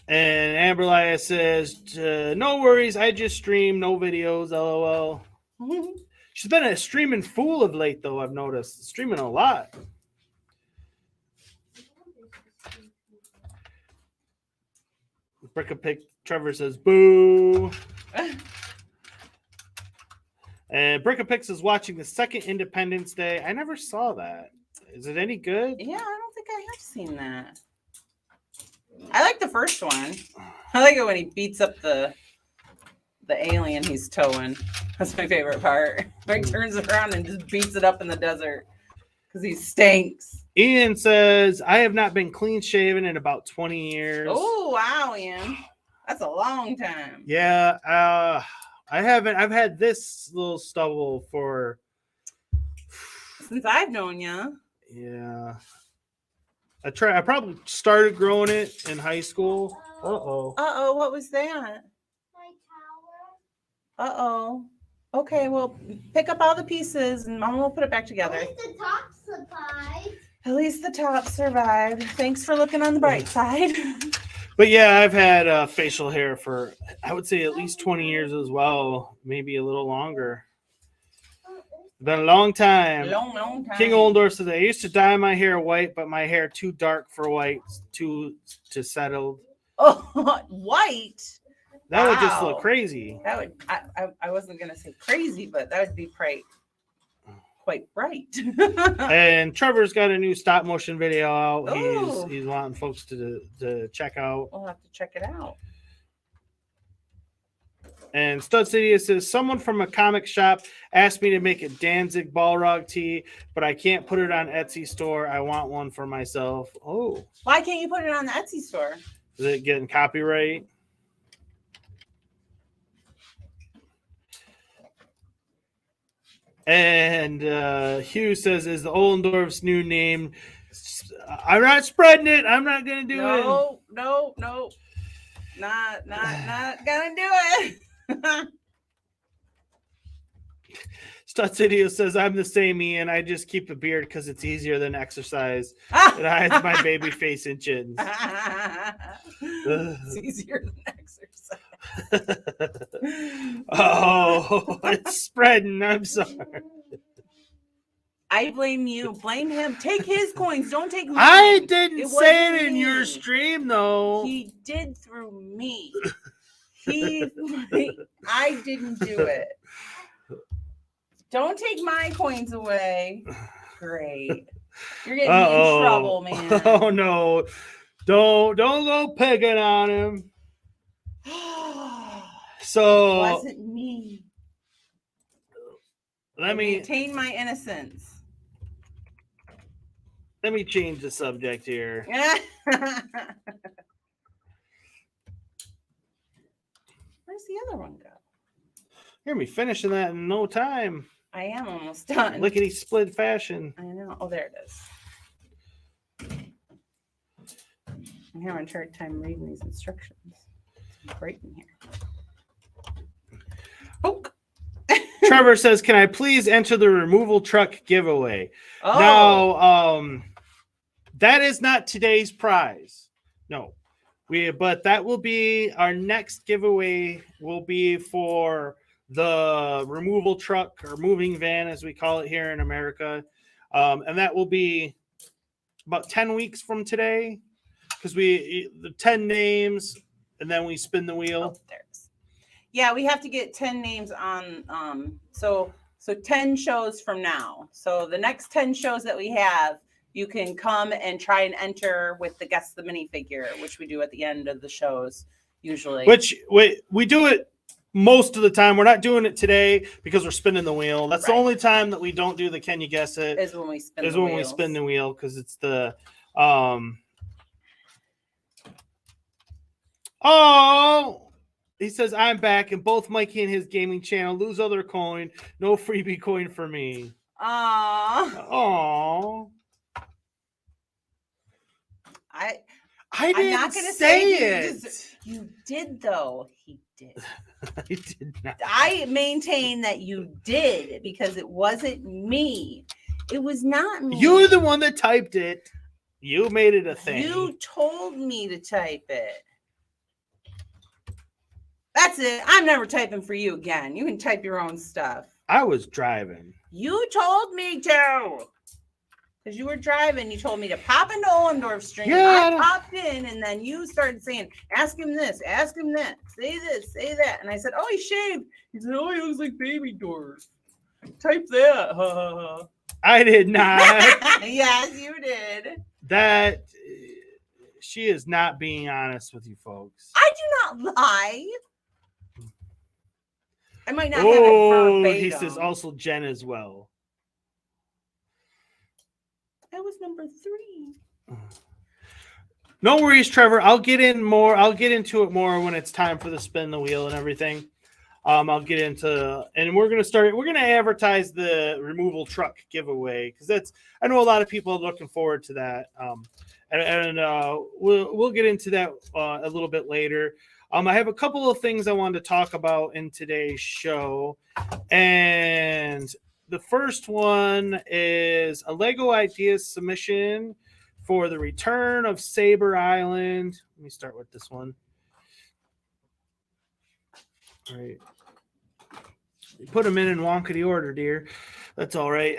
Amberly says, no worries, I just stream, no videos, LOL. She's been a streaming fool of late, though, I've noticed. Streaming a lot. Brickapix Trevor says, boo. And Brickapix is watching the second Independence Day. I never saw that. Is it any good? Yeah, I don't think I have seen that. I like the first one. I like it when he beats up the alien he's towing. That's my favorite part. Where he turns around and just beats it up in the desert because he stinks. Ian says, I have not been clean shaven in about 20 years. Oh, wow, Ian. That's a long time. Yeah, I haven't. I've had this little stubble for since I've known you. Yeah. I probably started growing it in high school. Uh-oh, what was that? Uh-oh. Okay, well, pick up all the pieces and Mom will put it back together. At least the top survived. At least the top survived. Thanks for looking on the bright side. But yeah, I've had facial hair for, I would say, at least 20 years as well. Maybe a little longer. Been a long time. Long time. King Oldor says, I used to dye my hair white, but my hair too dark for white, too settled. Oh, white? That would just look crazy. That would, I wasn't going to say crazy, but that would be quite bright. And Trevor's got a new stop motion video out. Ooh. He's wanting folks to check out. We'll have to check it out. And Stud City says, someone from a comic shop asked me to make a Danzig Balrog tee, but I can't put it on Etsy store. I want one for myself. Oh. Why can't you put it on the Etsy store? Is it getting copyright? And Hugh says, is the Ollendorf's new name? I'm not spreading it. I'm not going to do it. No. Not going to do it. Stutz Video says, I'm the same, Ian. I just keep a beard because it's easier than exercise. It hides my baby face and chins. It's easier than exercise. Oh, it's spreading. I'm sorry. I blame you. Blame him. Take his coins. Don't take mine. I didn't say it in me. your stream, though. He did through me. I didn't do it. Don't take my coins away. Great. You're getting me in trouble, man. Oh no. Don't go picking on him. So it wasn't me. Let me maintain my innocence. Let me change the subject here. Where's the other one go? You're gonna be finishing that in no time. I am almost done. Lickety split fashion. I know. Oh, there it is. I'm having a hard time reading these instructions. It's right in here. Poke. Trevor says, "Can I please enter the removal truck giveaway?" Oh. Now, that is not today's prize. No, but that will be our next giveaway. Will be for the removal truck or moving van, as we call it here in America, and that will be about 10 weeks from today, because the 10 names, and then we spin the wheel. Oh, there's. Yeah, we have to get 10 names on. So 10 shows from now. So the next 10 shows that we have, you can come and try and enter with the Guess the Minifigure, which we do at the end of the shows usually. Which we do it most of the time. We're not doing it today because we're spinning the wheel. That's the only time that we don't do the Can You Guess It? Is when we spin we spin the wheel, because it's the he says, I'm back, and both Mikey and his gaming channel lose other coin. No freebie coin for me. Aww. I'm not gonna say it. You did, though. He did. I did not. I maintain that you did, because it wasn't me. It was not me. You were the one that typed it. You made it a thing. You told me to type it. That's it. I'm never typing for you again. You can type your own stuff. I was driving. You told me to. Because you were driving. You told me to pop into Ollendorf stream. Yeah. I popped in, and then you started saying, ask him this, ask him that, say this, say that. And I said, oh, he shaved. He said, oh, he looks like Baby Doors. Type that. I did not. Yes, you did. That she is not being honest with you folks. I do not lie. I might not have it verbatim. He says also Jen as well. That was number 3. No worries, Trevor. I'll get into it more when it's time for the spin the wheel and everything. I'll get into, and we're gonna advertise the removal truck giveaway because I know a lot of people are looking forward to that. We'll get into that a little bit later. I have a couple of things I wanted to talk about in today's show, and the first one is a Lego Ideas submission for the return of Saber Island. Let me start with this one. All right. You put them in wonkety order, dear. That's all right.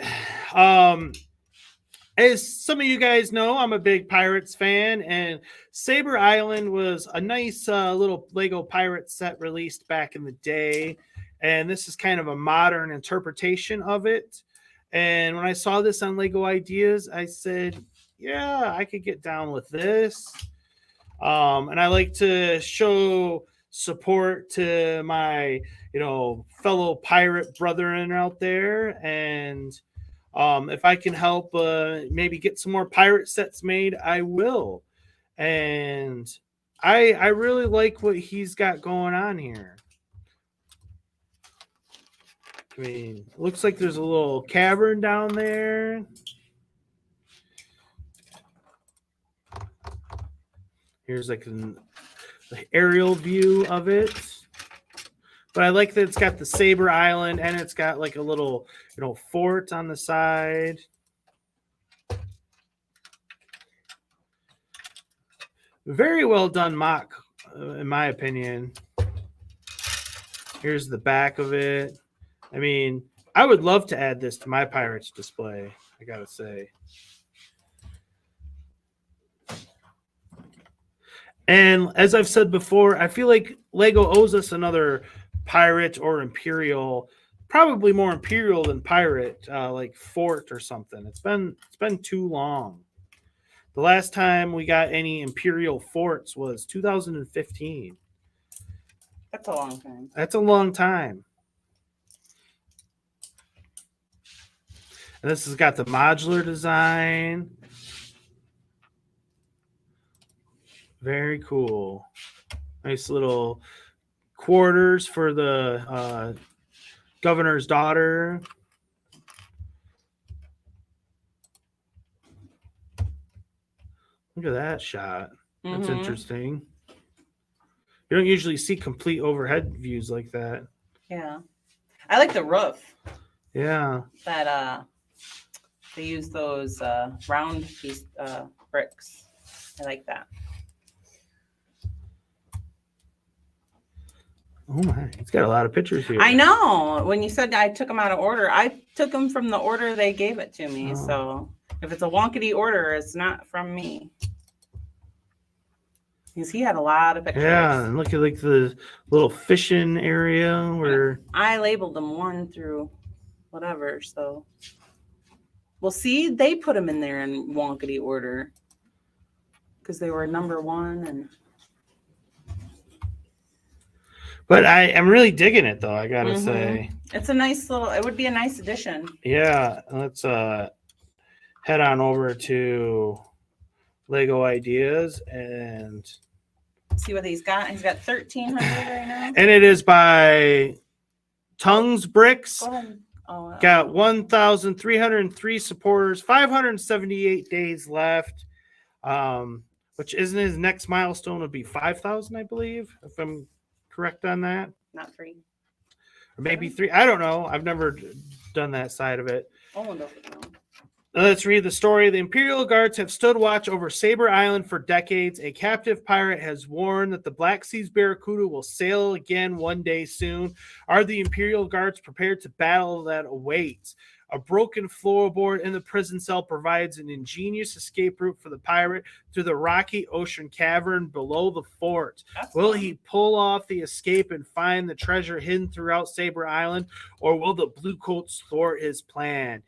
As some of you guys know, I'm a big Pirates fan, and Saber Island was a nice little Lego Pirates set released back in the day. And this is kind of a modern interpretation of it. And when I saw this on Lego Ideas, I said, yeah, I could get down with this. And I like to show support to my, fellow pirate brethren out there. And if I can help maybe get some more pirate sets made, I will. And I really like what he's got going on here. I mean, it looks like there's a little cavern down there. Here's like an aerial view of it. But I like that it's got the Saber Island and it's got like a little, fort on the side. Very well done mock, in my opinion. Here's the back of it. I mean, I would love to add this to my Pirates display, I gotta say. And as I've said before, I feel like Lego owes us another pirate or Imperial, probably more Imperial than pirate, like fort or something. It's been too long. The last time we got any Imperial forts was 2015. That's a long time. That's a long time. And this has got the modular design. Very cool. Nice little quarters for the governor's daughter. Look at that shot. That's interesting. You don't usually see complete overhead views like that. Yeah. I like the roof. Yeah. That they use those round piece bricks. I like that. Oh my, it's got a lot of pictures here. I know. When you said I took them out of order, I took them from the order they gave it to me. Oh. So if it's a wonkety order, it's not from me. Because he had a lot of pictures. Yeah, and look at like the little fishing area where I labeled them 1 through whatever. So well, see, they put them in there in wonkety order because they were number 1 and. But I'm really digging it though, I gotta say. It's a nice it would be a nice addition. Yeah, let's head on over to Lego Ideas and see what he's got. He's got 1,300 right now. And it is by Tongues Bricks. Go ahead. Oh, got 1,303 supporters, 578 days left. Which isn't his next milestone would be 5,000, I believe, if I'm correct on that. Not 3. Or maybe 3. I don't know. I've never done that side of it. Oh, no. Let's read the story. The Imperial Guards have stood watch over Saber Island for decades. A captive pirate has warned that the Black Sea's Barracuda will sail again one day soon. Are the Imperial Guards prepared to battle that awaits? A broken floorboard in the prison cell provides an ingenious escape route for the pirate through the rocky ocean cavern below the fort. Will he pull off the escape and find the treasure hidden throughout Saber Island, or will the Bluecoats thwart his plan?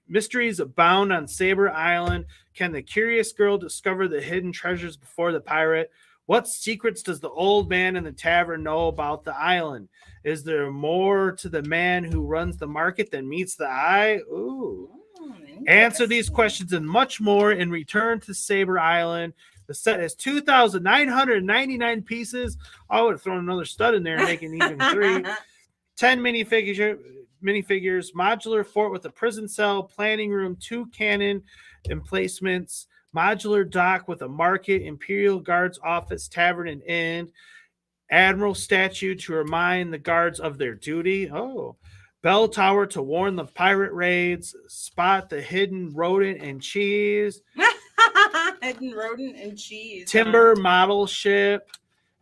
Mysteries abound on Saber Island. Can the curious girl discover the hidden treasures before the pirate? What secrets does the old man in the tavern know about the island? Is there more to the man who runs the market than meets the eye? Ooh. Answer these questions and much more in Return to Saber Island. The set is 2,999 pieces. I would have thrown another stud in there and make it even 3. 10 minifigures, modular fort with a prison cell, planning room, 2 cannon emplacements, modular dock with a market, Imperial Guards office, tavern, and inn, Admiral statue to remind the guards of their duty. Oh, bell tower to warn the pirate raids, spot the hidden rodent and cheese. Hidden rodent and cheese. Timber model ship,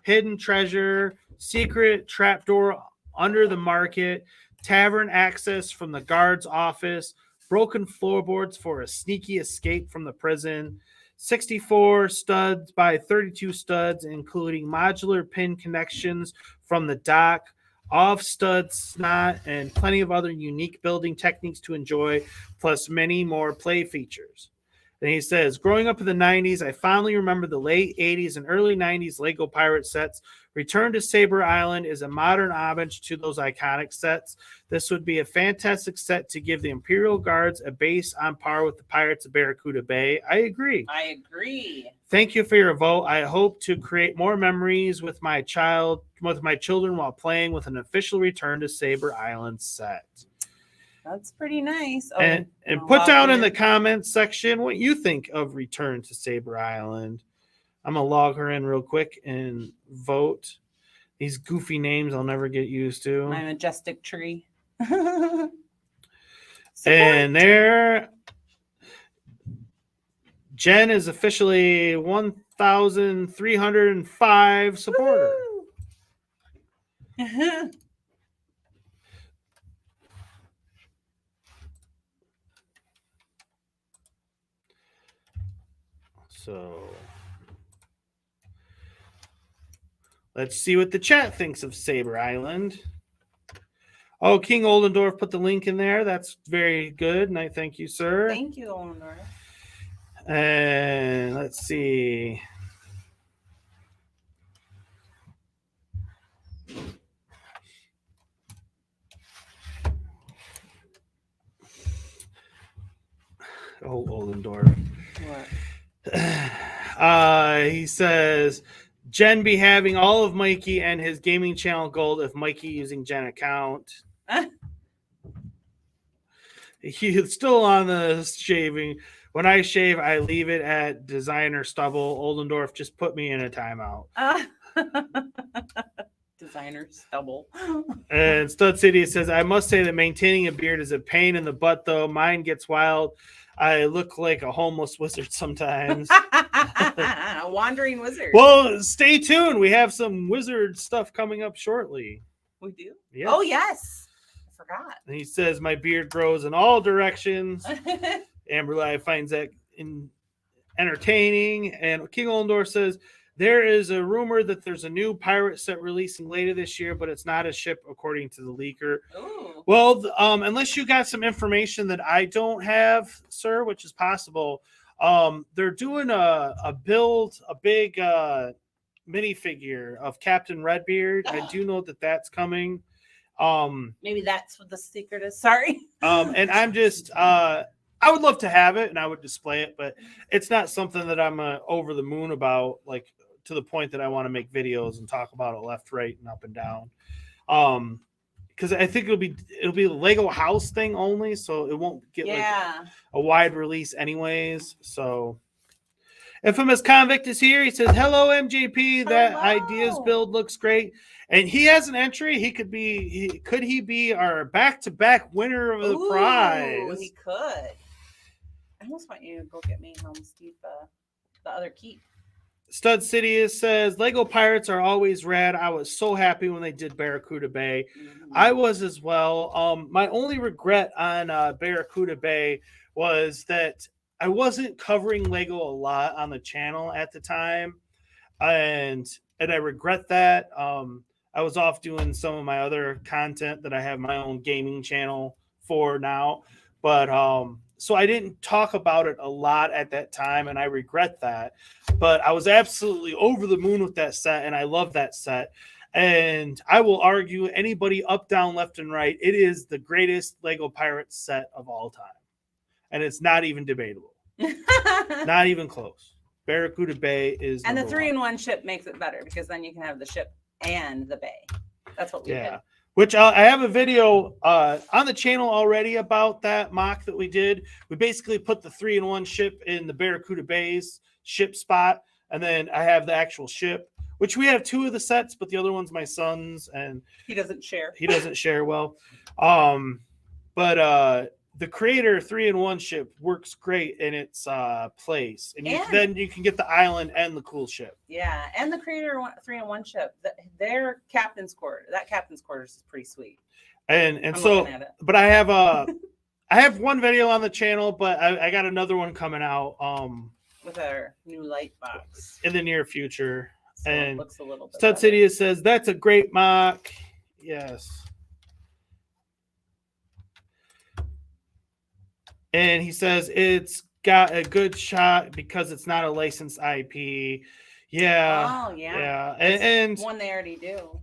hidden treasure, secret trapdoor under the market, tavern access from the guard's office, broken floorboards for a sneaky escape from the prison, 64 studs by 32 studs, including modular pin connections from the dock, off stud snot, and plenty of other unique building techniques to enjoy, plus many more play features. Then he says, growing up in the 90s, I fondly remember the late 80s and early 90s Lego Pirate sets. Return to Saber Island is a modern homage to those iconic sets. This would be a fantastic set to give the Imperial Guards a base on par with the Pirates of Barracuda Bay. I agree. Thank you for your vote. I hope to create more memories with my children while playing with an official Return to Saber Island set. That's pretty nice. Oh, And put down in the comments section what you think of Return to Saber Island. I'm going to log her in real quick and vote. These goofy names I'll never get used to. My majestic tree. And there, Jen is officially 1,305 supporter. So let's see what the chat thinks of Saber Island. Oh, King Oldendorf put the link in there. That's very good. And I thank you, sir. Thank you, Oldendorf. And let's see. Oh, Oldendorf. What? He says Jen be having all of Mikey and his gaming channel gold if Mikey using Jen account. He's still on the shaving. When I shave, I leave it at designer stubble. Oldendorf just put me in a timeout. Designer stubble. And Stud City says, I must say that maintaining a beard is a pain in the butt, though. Mine gets wild. I look like a homeless wizard sometimes. A wandering wizard. Well, stay tuned. We have some wizard stuff coming up shortly. We do? Yes. Oh, yes. I forgot. And he says, my beard grows in all directions. Amber Live finds that entertaining. And King Oldendorf says, there is a rumor that there's a new pirate set releasing later this year, but it's not a ship, according to the leaker. Ooh. Well, unless you got some information that I don't have, sir, which is possible, they're doing a big minifigure of Captain Redbeard. I do know that that's coming. Maybe that's what the secret is. Sorry. And I'm just, I would love to have it and I would display it, but it's not something that I'm over the moon about, like to the point that I want to make videos and talk about it left, right, and up and down. Because I think it'll be a Lego house thing only, so it won't get like a wide release anyways. So Infamous Convict is here. He says, hello, MJP. That Ideas build looks great. And he has an entry. He could be our back-to-back winner of the prize. He could. I almost want you to go get me Helm Steve the other keep. Stud City says Lego Pirates are always rad. I was so happy when they did Barracuda Bay. I was as well. My only regret on Barracuda Bay was that I wasn't covering Lego a lot on the channel at the time, and I regret that. I was off doing some of my other content that I have my own gaming channel for now, but so I didn't talk about it a lot at that time, and I regret that. But I was absolutely over the moon with that set, and I love that set. And I will argue anybody up, down, left, and right, it is the greatest Lego Pirates set of all time. And it's not even debatable. Not even close. Barracuda Bay is And the number 3-in-1 ship makes it better because then you can have the ship and the bay. That's what we did. Which I have a video on the channel already about that mock that we did. We basically put the 3-in-1 ship in the Barracuda Bay's ship spot, and then I have the actual ship, which we have 2 of the sets, but the other one's my son's, and he doesn't share. He doesn't share well. But the Creator 3-in-1 ship works great in its place, and then you can get the island and the cool ship. Yeah, and the Creator 3-in-1 ship, their captain's quarters. That captain's quarters is pretty sweet. And so, but I have one video on the channel, but I got another one coming out with our new light box in the near future. So and it looks a little bit Stud City says that's a great mock. Yes. And he says it's got a good shot because it's not a licensed IP. Yeah. Oh, yeah. Yeah. And one they already do.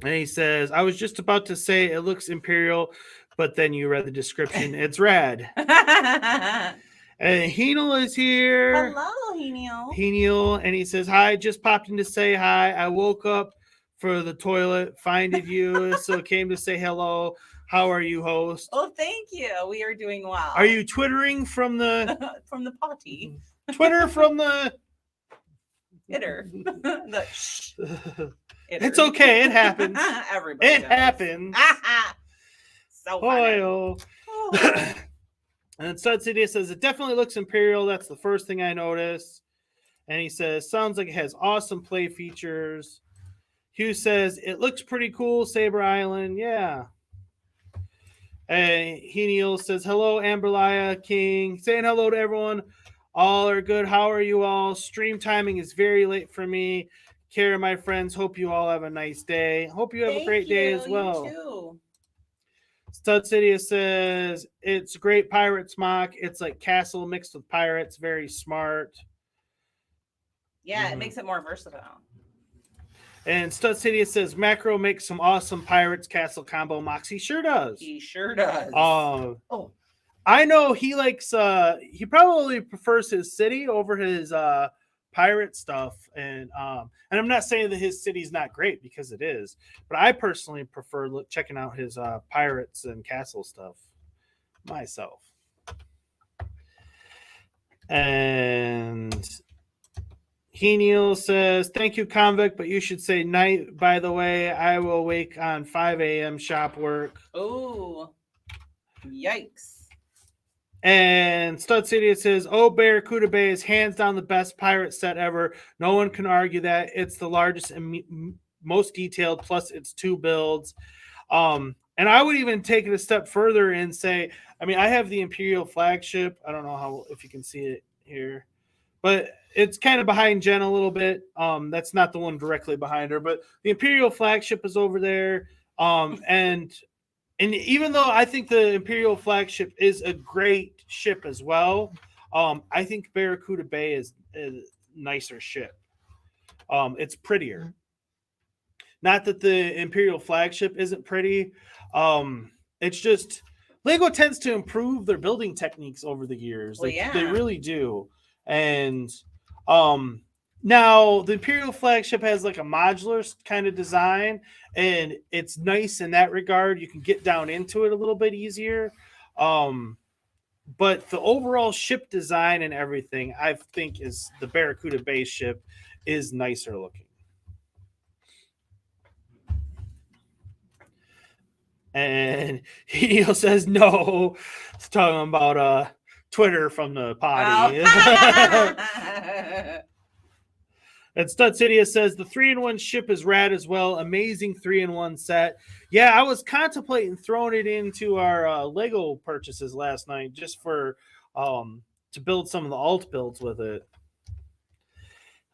And he says, I was just about to say it looks Imperial, but then you read the description. It's rad. And Heniel is here. Hello, Heniel. Heniel. And he says, hi, just popped in to say hi. I woke up for the toilet, finded you, so came to say hello. How are you, host? Oh, thank you. We are doing well. Are you twittering from the from the potty? Twitter from the Itter. It's okay. It happens. Everybody. It happens. So funny. Oh. And Stud City says it definitely looks Imperial. That's the first thing I noticed. And he says sounds like it has awesome play features. Hugh says it looks pretty cool. Saber Island, yeah. And Heniel says hello, Amberlia King. Saying hello to everyone. All are good. How are you all? Stream timing is very late for me. Care, my friends. Hope you all have a nice day. Hope you have a great day as well. You too. Stud City says it's a great Pirates mock. It's like Castle mixed with Pirates. Very smart. Yeah, it makes it more versatile. And Stud City says Macro makes some awesome Pirates Castle combo mocks. He sure does. He sure does. I know he likes. He probably prefers his city over his pirate stuff, and I'm not saying that his city's not great because it is, but I personally prefer checking out his pirates and castle stuff myself. And Heniel says, thank you, Convict, but you should say night. By the way, I will wake on 5 a.m. shop work. Oh, yikes. And Stud City says, oh, Barracuda Bay is hands down the best pirate set ever. No one can argue that. It's the largest and most detailed, plus it's 2 builds. And I would even take it a step further and say, I mean, I have the Imperial flagship. I don't know if you can see it here, but it's kind of behind Jen a little bit. That's not the one directly behind her, but the Imperial flagship is over there. And even though I think the Imperial flagship is a great ship as well, I think Barracuda Bay is a nicer ship. It's prettier. Not that the Imperial flagship isn't pretty. It's just Lego tends to improve their building techniques over the years. Well, They really do. And now the Imperial flagship has like a modular kind of design, and it's nice in that regard. You can get down into it a little bit easier. But the overall ship design and everything, I think, is the Barracuda Bay ship is nicer looking. And he says no. It's talking Twitter from the potty. Oh. And Stud City says the 3-in-1 ship is rad as well. Amazing 3-in-1 set. Yeah, I was contemplating throwing it into our Lego purchases last night just for to build some of the alt builds with it.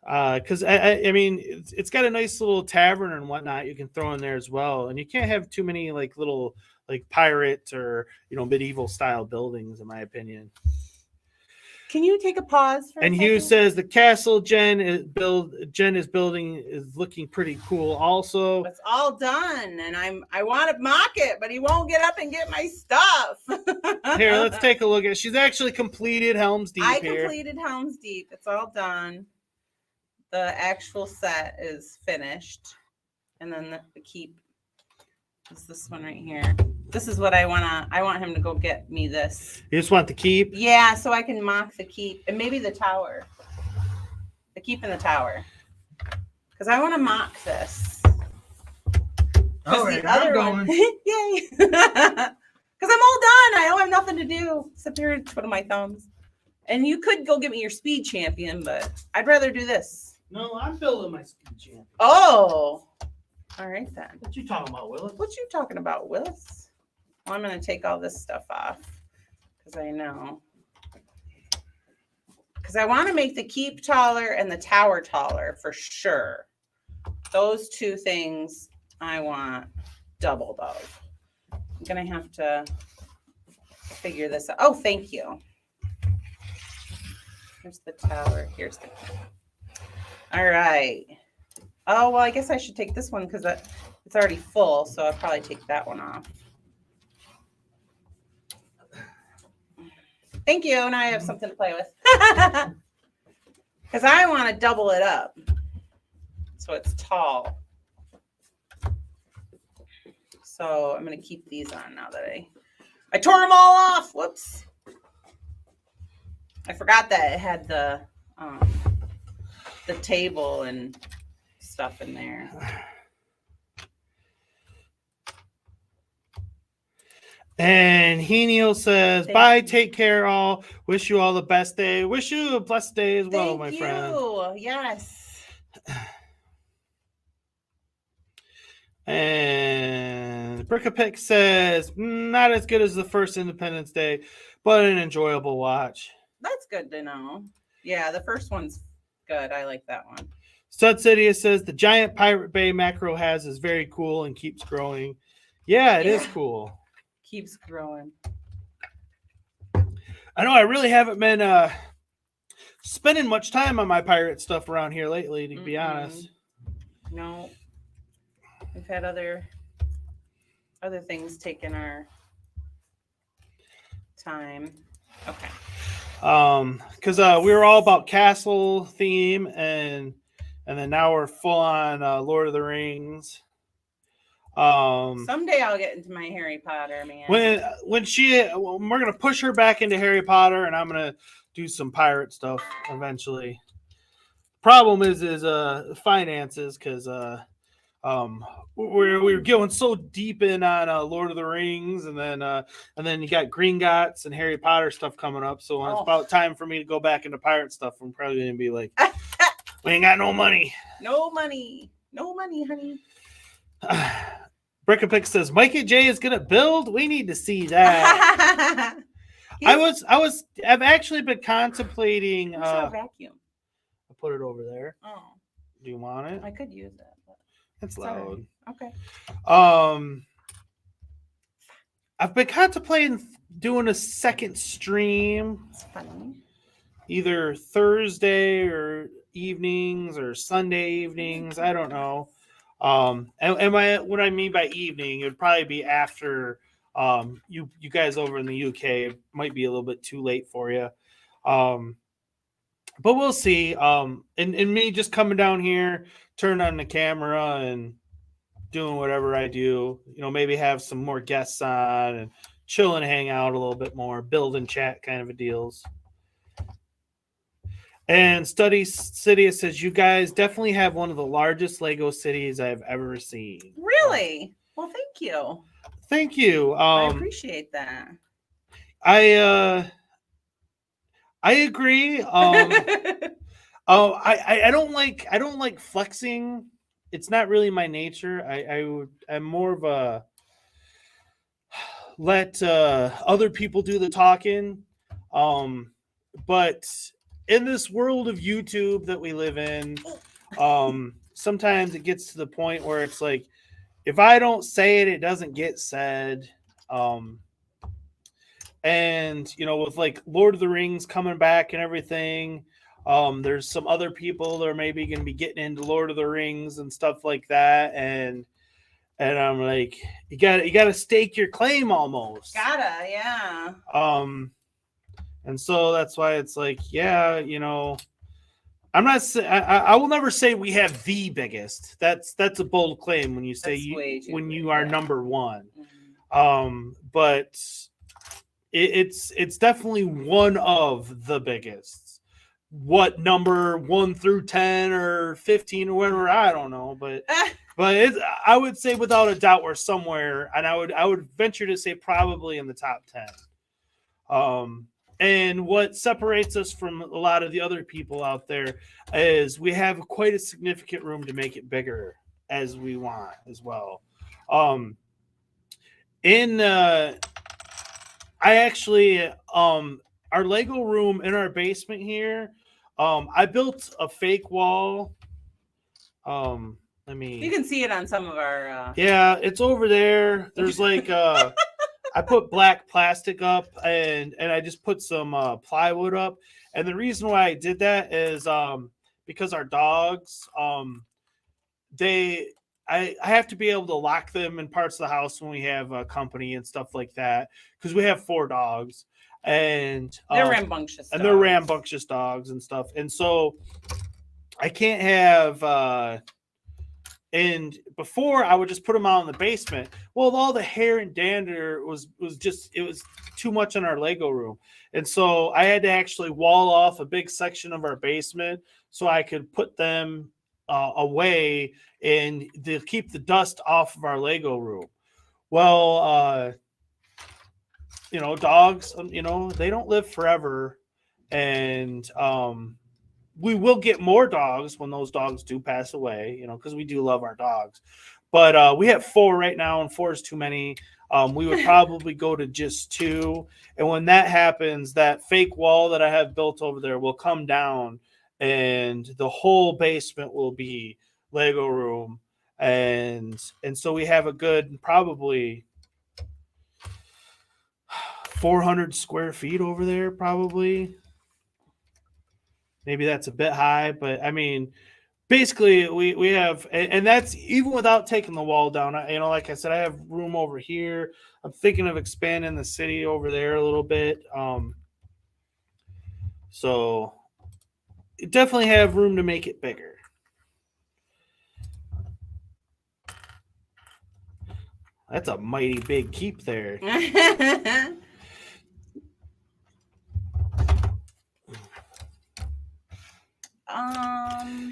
Because I mean, it's got a nice little tavern and whatnot you can throw in there as well, and you can't have too many like little like pirate or medieval style buildings, in my opinion. Can you take a pause for And a Hugh second? says the castle Jen is building is looking pretty cool. Also, It's all done, and I want to mock it, but he won't get up and get my stuff. here, let's take a look at. She's actually completed Helm's Deep. I here. completed Helm's Deep. It's all done. The actual set is finished, and then the keep is this one right here. This is what I want him to go get me this. You just want the keep? Yeah, so I can mock the keep and maybe the tower. The keep and the tower. Because I want to mock this. All right, I'm going. Yay. Because I'm all done. I don't have nothing to do except here twiddle my thumbs. And you could go get me your speed champion, but I'd rather do this. No, I'm building my speed champion. Oh. All right then. What you talking about, Willis? What you talking about, Willis? Well, I'm going to take all this stuff off because I know. Because I want to make the keep taller and the tower taller for sure. Those two things I want doubled of. I'm going to have to figure this out. Oh, thank you. Here's the tower. Here's the. All right. Oh, well, I guess I should take this one because it's already full, so I'll probably take that one off. Thank you. Now I have something to play with. Because I want to double it up so it's tall. So I'm going to keep these on now that I tore them all off. Whoops. I forgot that it had the table and stuff in there. And Heniel says, bye, take care all. Wish you all the best day. Wish you a blessed day as well, my friend. Yes. And Brickapick says, not as good as the first Independence Day, but an enjoyable watch. That's good to know. Yeah, the first one's good. I like that one. Stud City says, the giant Pirate Bay macro has is very cool and keeps growing. Yeah, it is cool. Keeps growing. I know I really haven't been spending much time on my pirate stuff around here lately, to be honest. No. We've had other things taking our time. Okay. Because we were all about castle theme, and then now we're full on Lord of the Rings. Someday I'll get into my Harry Potter, man. When we're gonna push her back into Harry Potter, and I'm gonna do some pirate stuff eventually. Problem is finances, because we're going so deep in on Lord of the Rings, and then you got Gringotts and Harry Potter stuff coming up. So when it's about time for me to go back into pirate stuff, I'm probably gonna be like, we ain't got no money. No money, honey. Brickapick says Mikey J is gonna build. We need to see that. I've actually been contemplating. A vacuum. I put it over there. Oh. Do you want it? I could use it. It's loud. Okay. I've been contemplating doing a second stream. It's funny. Either Thursday or evenings or Sunday evenings. I don't know. And what I mean by evening, it would probably be after you guys over in the UK. It might be a little bit too late for you. But we'll see. And me just coming down here, turn on the camera and doing whatever I do, maybe have some more guests on and chill and hang out a little bit more, build and chat kind of a deals. And Study City says, you guys definitely have one of the largest Lego cities I've ever seen. Really? Well, thank you. Thank you. I appreciate that. I agree. Oh, I don't like flexing. It's not really my nature. I'm more of a let other people do the talking. But in this world of YouTube that we live in, sometimes it gets to the point where it's like, if I don't say it, it doesn't get said. And with like Lord of the Rings coming back and everything, there's some other people that are maybe going to be getting into Lord of the Rings and stuff like that, and I'm like, you got to stake your claim almost. Yeah. And so that's why it's like, yeah, I'm not. I will never say we have the biggest. That's a bold claim when you say you are number one. But it's definitely one of the biggest. What number 1 through 10 or 15 or whatever, I don't know, but I would say without a doubt we're somewhere, and I would venture to say probably in the top 10. And what separates us from a lot of the other people out there is we have quite a significant room to make it bigger as we want as well. I actually, our Lego room in our basement here, I built a fake wall. You can see it on some of our. Yeah, it's over there. There's like, I put black plastic up and I just put some plywood up. And the reason why I did that is because our dogs, I have to be able to lock them in parts of the house when we have company and stuff like that, because we have 4 dogs and they're rambunctious. And they're rambunctious dogs and stuff. And so I can't have and before I would just put them out in the basement. Well, all the hair and dander was too much in our Lego room. And so I had to actually wall off a big section of our basement so I could put them away and to keep the dust off of our Lego room. Well, dogs, they don't live forever, and we will get more dogs when those dogs do pass away, because we do love our dogs. But we have 4 right now, and 4 is too many. We would probably go to just 2. And when that happens, that fake wall that I have built over there will come down, and the whole basement will be Lego room. And so we have a good probably 400 square feet over there, probably. Maybe that's a bit high, but I mean, basically we have, and that's even without taking the wall down. Like I said, I have room over here. I'm thinking of expanding the city over there a little bit. So definitely have room to make it bigger. That's a mighty big keep there.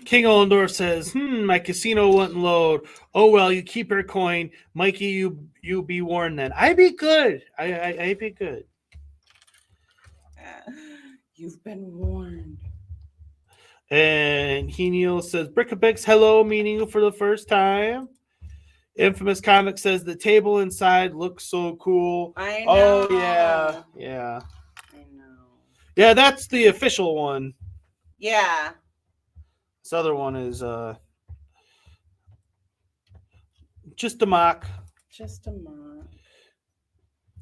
King Ollendorf says, my casino wouldn't load. Oh well, you keep your coin. Mikey, you be warned then. I be good. I be good. You've been warned. And Neil says, Brickabix, hello, meeting you for the first time. Infamous Comic says the table inside looks so cool. I know. Oh yeah. I know. Yeah, that's the official one. Yeah. This other one is just a mock.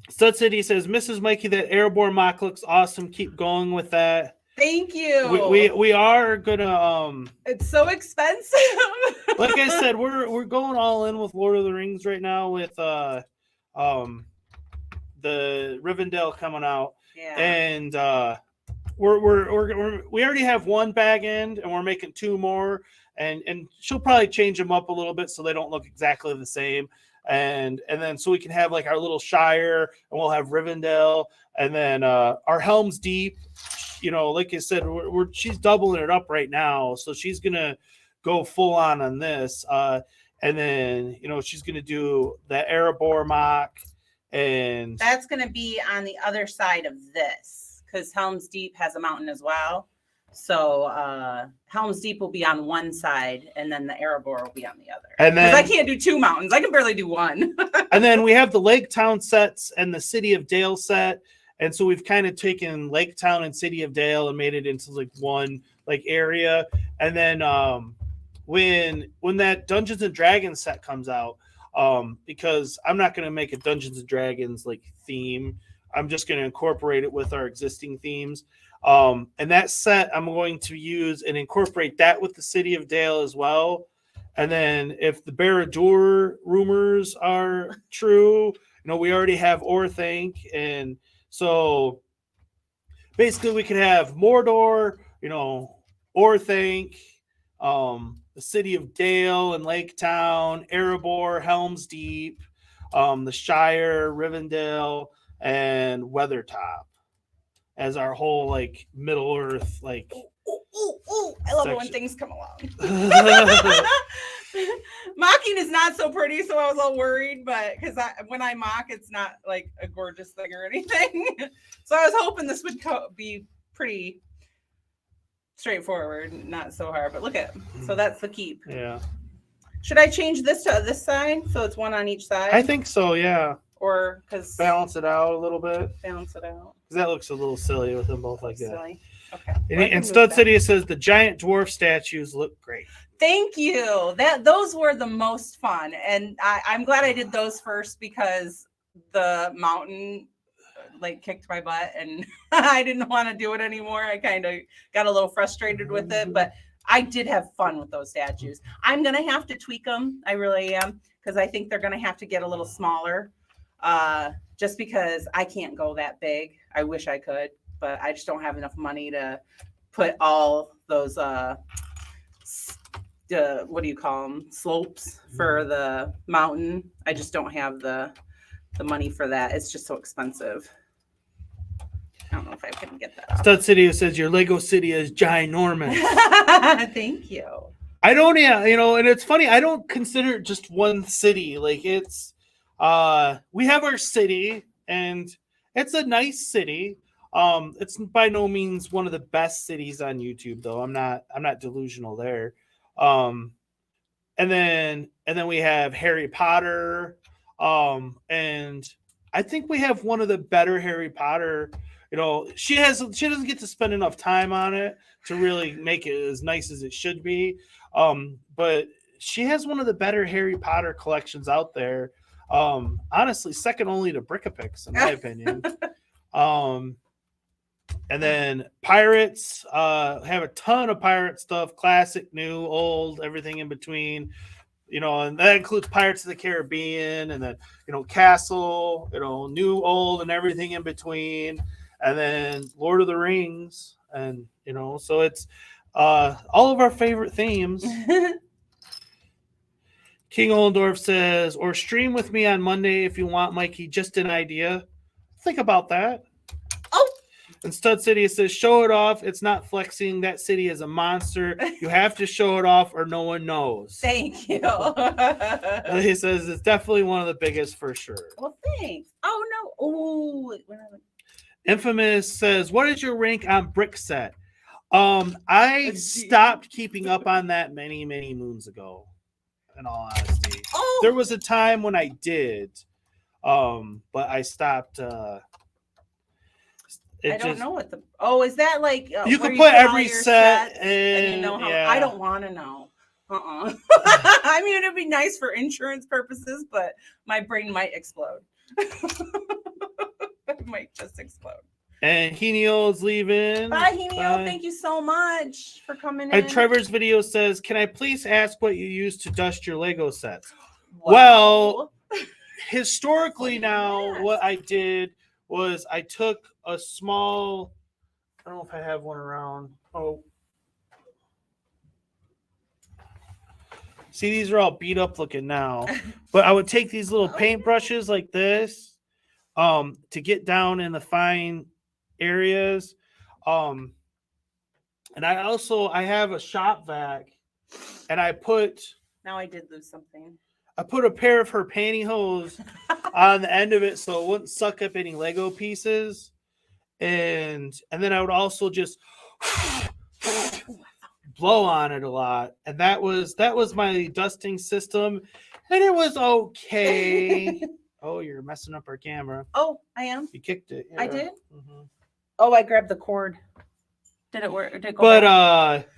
Stud City says, Mrs. Mikey, that airborne mock looks awesome. Keep going with that. Thank you. We are gonna It's so expensive. Like I said, we're going all in with Lord of the Rings right now with the Rivendell coming out. Yeah. And we already have 1 bag end, and we're making 2 more, and she'll probably change them up a little bit so they don't look exactly the same. And then so we can have like our little Shire, and we'll have Rivendell, and then our Helm's Deep. Like I said, she's doubling it up right now, so she's gonna go full on this. And then she's gonna do the Erebor mock, and that's gonna be on the other side of this. because Helm's Deep has a mountain as well. So Helm's Deep will be on one side, and then the Erebor will be on the other. And then I can't do 2 mountains. I can barely do one. And then we have the Lake Town sets and the City of Dale set. And so we've kind of taken Lake Town and City of Dale and made it into like one like area. And then when that Dungeons and Dragons set comes out, because I'm not going to make a Dungeons and Dragons like theme, I'm just going to incorporate it with our existing themes. And that set I'm going to use and incorporate that with the City of Dale as well. And then if the Barad-dûr rumors are true, we already have Orthanc, and so basically we could have Mordor, Orthanc, the City of Dale and Lake Town, Erebor, Helm's Deep, the Shire, Rivendell, and Weathertop as our whole like Middle Earth like. I love it when things come along. Mocking is not so pretty, so I was all worried, but because when I mock, it's not like a gorgeous thing or anything. So I was hoping this would be pretty straightforward, not so hard. But look at it. So that's the keep. Yeah. Should I change this to this side so it's one on each side? I think so. Yeah. Or because balance it out a little bit. Balance it out. Because that looks a little silly with them both like that. Silly. Okay. And Stud City says the giant dwarf statues look great. Thank you. Those were the most fun, and I'm glad I did those first because the mountain like kicked my butt, and I didn't want to do it anymore. I kind of got a little frustrated with it, but I did have fun with those statues. I'm gonna have to tweak them. I really am, because I think they're gonna have to get a little smaller, just because I can't go that big. I wish I could, but I just don't have enough money to put all those what do you call them, slopes for the mountain. I just don't have the money for that. It's just so expensive. I don't know if I can get that off. Stud City says your Lego city is ginormous. Thank you. I don't, and it's funny, I don't consider it just one city. Like it's we have our city, and it's a nice city. It's by no means one of the best cities on YouTube, though. I'm not delusional there. And then we have Harry Potter. And I think we have one of the better Harry Potter. She doesn't get to spend enough time on it to really make it as nice as it should be. But she has one of the better Harry Potter collections out there. Honestly, second only to Brickapix, in my opinion. And then Pirates have a ton of pirate stuff, classic, new, old, everything in between. And that includes Pirates of the Caribbean, and then Castle, new, old, and everything in between. And then Lord of the Rings, and so it's all of our favorite themes. King Oldendorf says, or stream with me on Monday if you want, Mikey. Just an idea. Think about that. Oh. And Stud City says, show it off. It's not flexing. That city is a monster. You have to show it off or no one knows. Thank you. He says it's definitely one of the biggest for sure. Well, thanks. Oh, no. Oh. Infamous says, what is your rank on brick set? I stopped keeping up on that many, many moons ago, in all honesty. Oh. There was a time when I did, but I stopped. I don't know what is that like? You can put every set in, and how, yeah. I don't want to know. I mean, it'd be nice for insurance purposes, but my brain might explode. It might just explode. And Henio's leaving. Bye, Henio. Thank you so much for coming in. And Trevor's video says, can I please ask what you use to dust your Lego sets? Well, historically now, what I did was I took a small, I don't know if I have one around. Oh. See, these are all beat up looking now. But I would take these little paint brushes like this to get down in the fine areas. And I have a shop vac, and now I did lose something. I put a pair of her pantyhose on the end of it so it wouldn't suck up any Lego pieces. and then I would also just blow on it a lot, and that was my dusting system, and it was okay. Oh, you're messing up our camera. Oh, I am. You kicked it. I did. Mm-hmm. Oh, I grabbed the cord. Did it work? Did it go But back?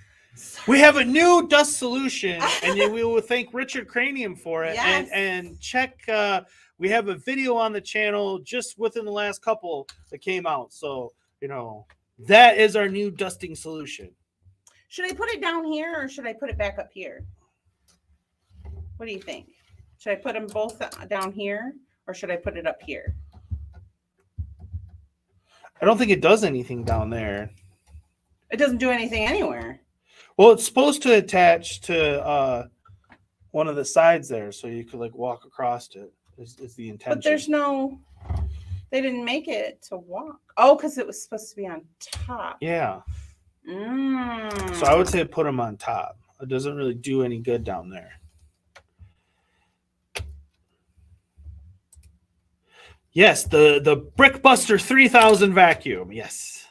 we have a new dust solution, and we will thank Richard Cranium for it. Yes. And check. We have a video on the channel just within the last couple that came out. So that is our new dusting solution. Should I put it down here or should I put it back up here? What do you think? Should I put them both down here or should I put it up here? I don't think it does anything down there. It doesn't do anything anywhere. Well, it's supposed to attach to one of the sides there, so you could walk across it. Is the intention? But there's no. They didn't make it to walk. Oh, because it was supposed to be on top. Yeah. Mm. So I would say put them on top. It doesn't really do any good down there. Yes, the Brickbuster 3000 vacuum. Yes.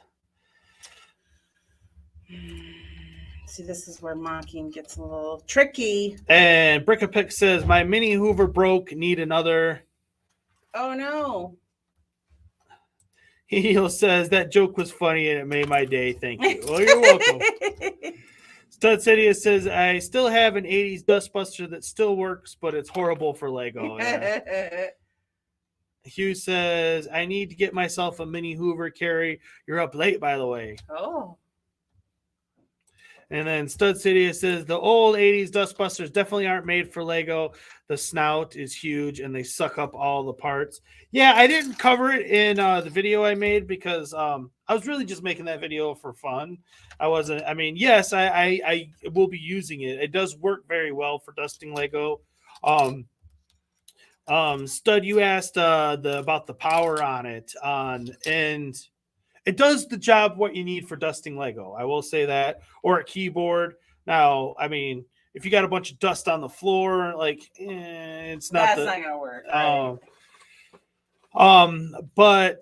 See, this is where mocking gets a little tricky. And Brickapick says, my mini Hoover broke, need another. Oh, no. Heel says, that joke was funny and it made my day. Thank you. Well, you're welcome. Stud City says, I still have an 80s Dustbuster that still works, but it's horrible for Lego. Yeah. Hugh says, I need to get myself a mini Hoover carry. You're up late, by the way. Oh. And then Stud City says, the old 80s Dustbusters definitely aren't made for Lego. The snout is huge and they suck up all the parts. Yeah, I didn't cover it in the video I made because I was really just making that video for fun. Yes, I will be using it. It does work very well for dusting Lego. Stud, you asked about the power on it, and it does the job what you need for dusting Lego. I will say that, or a keyboard. Now, if you got a bunch of dust on the floor, it's not. That's not gonna work. But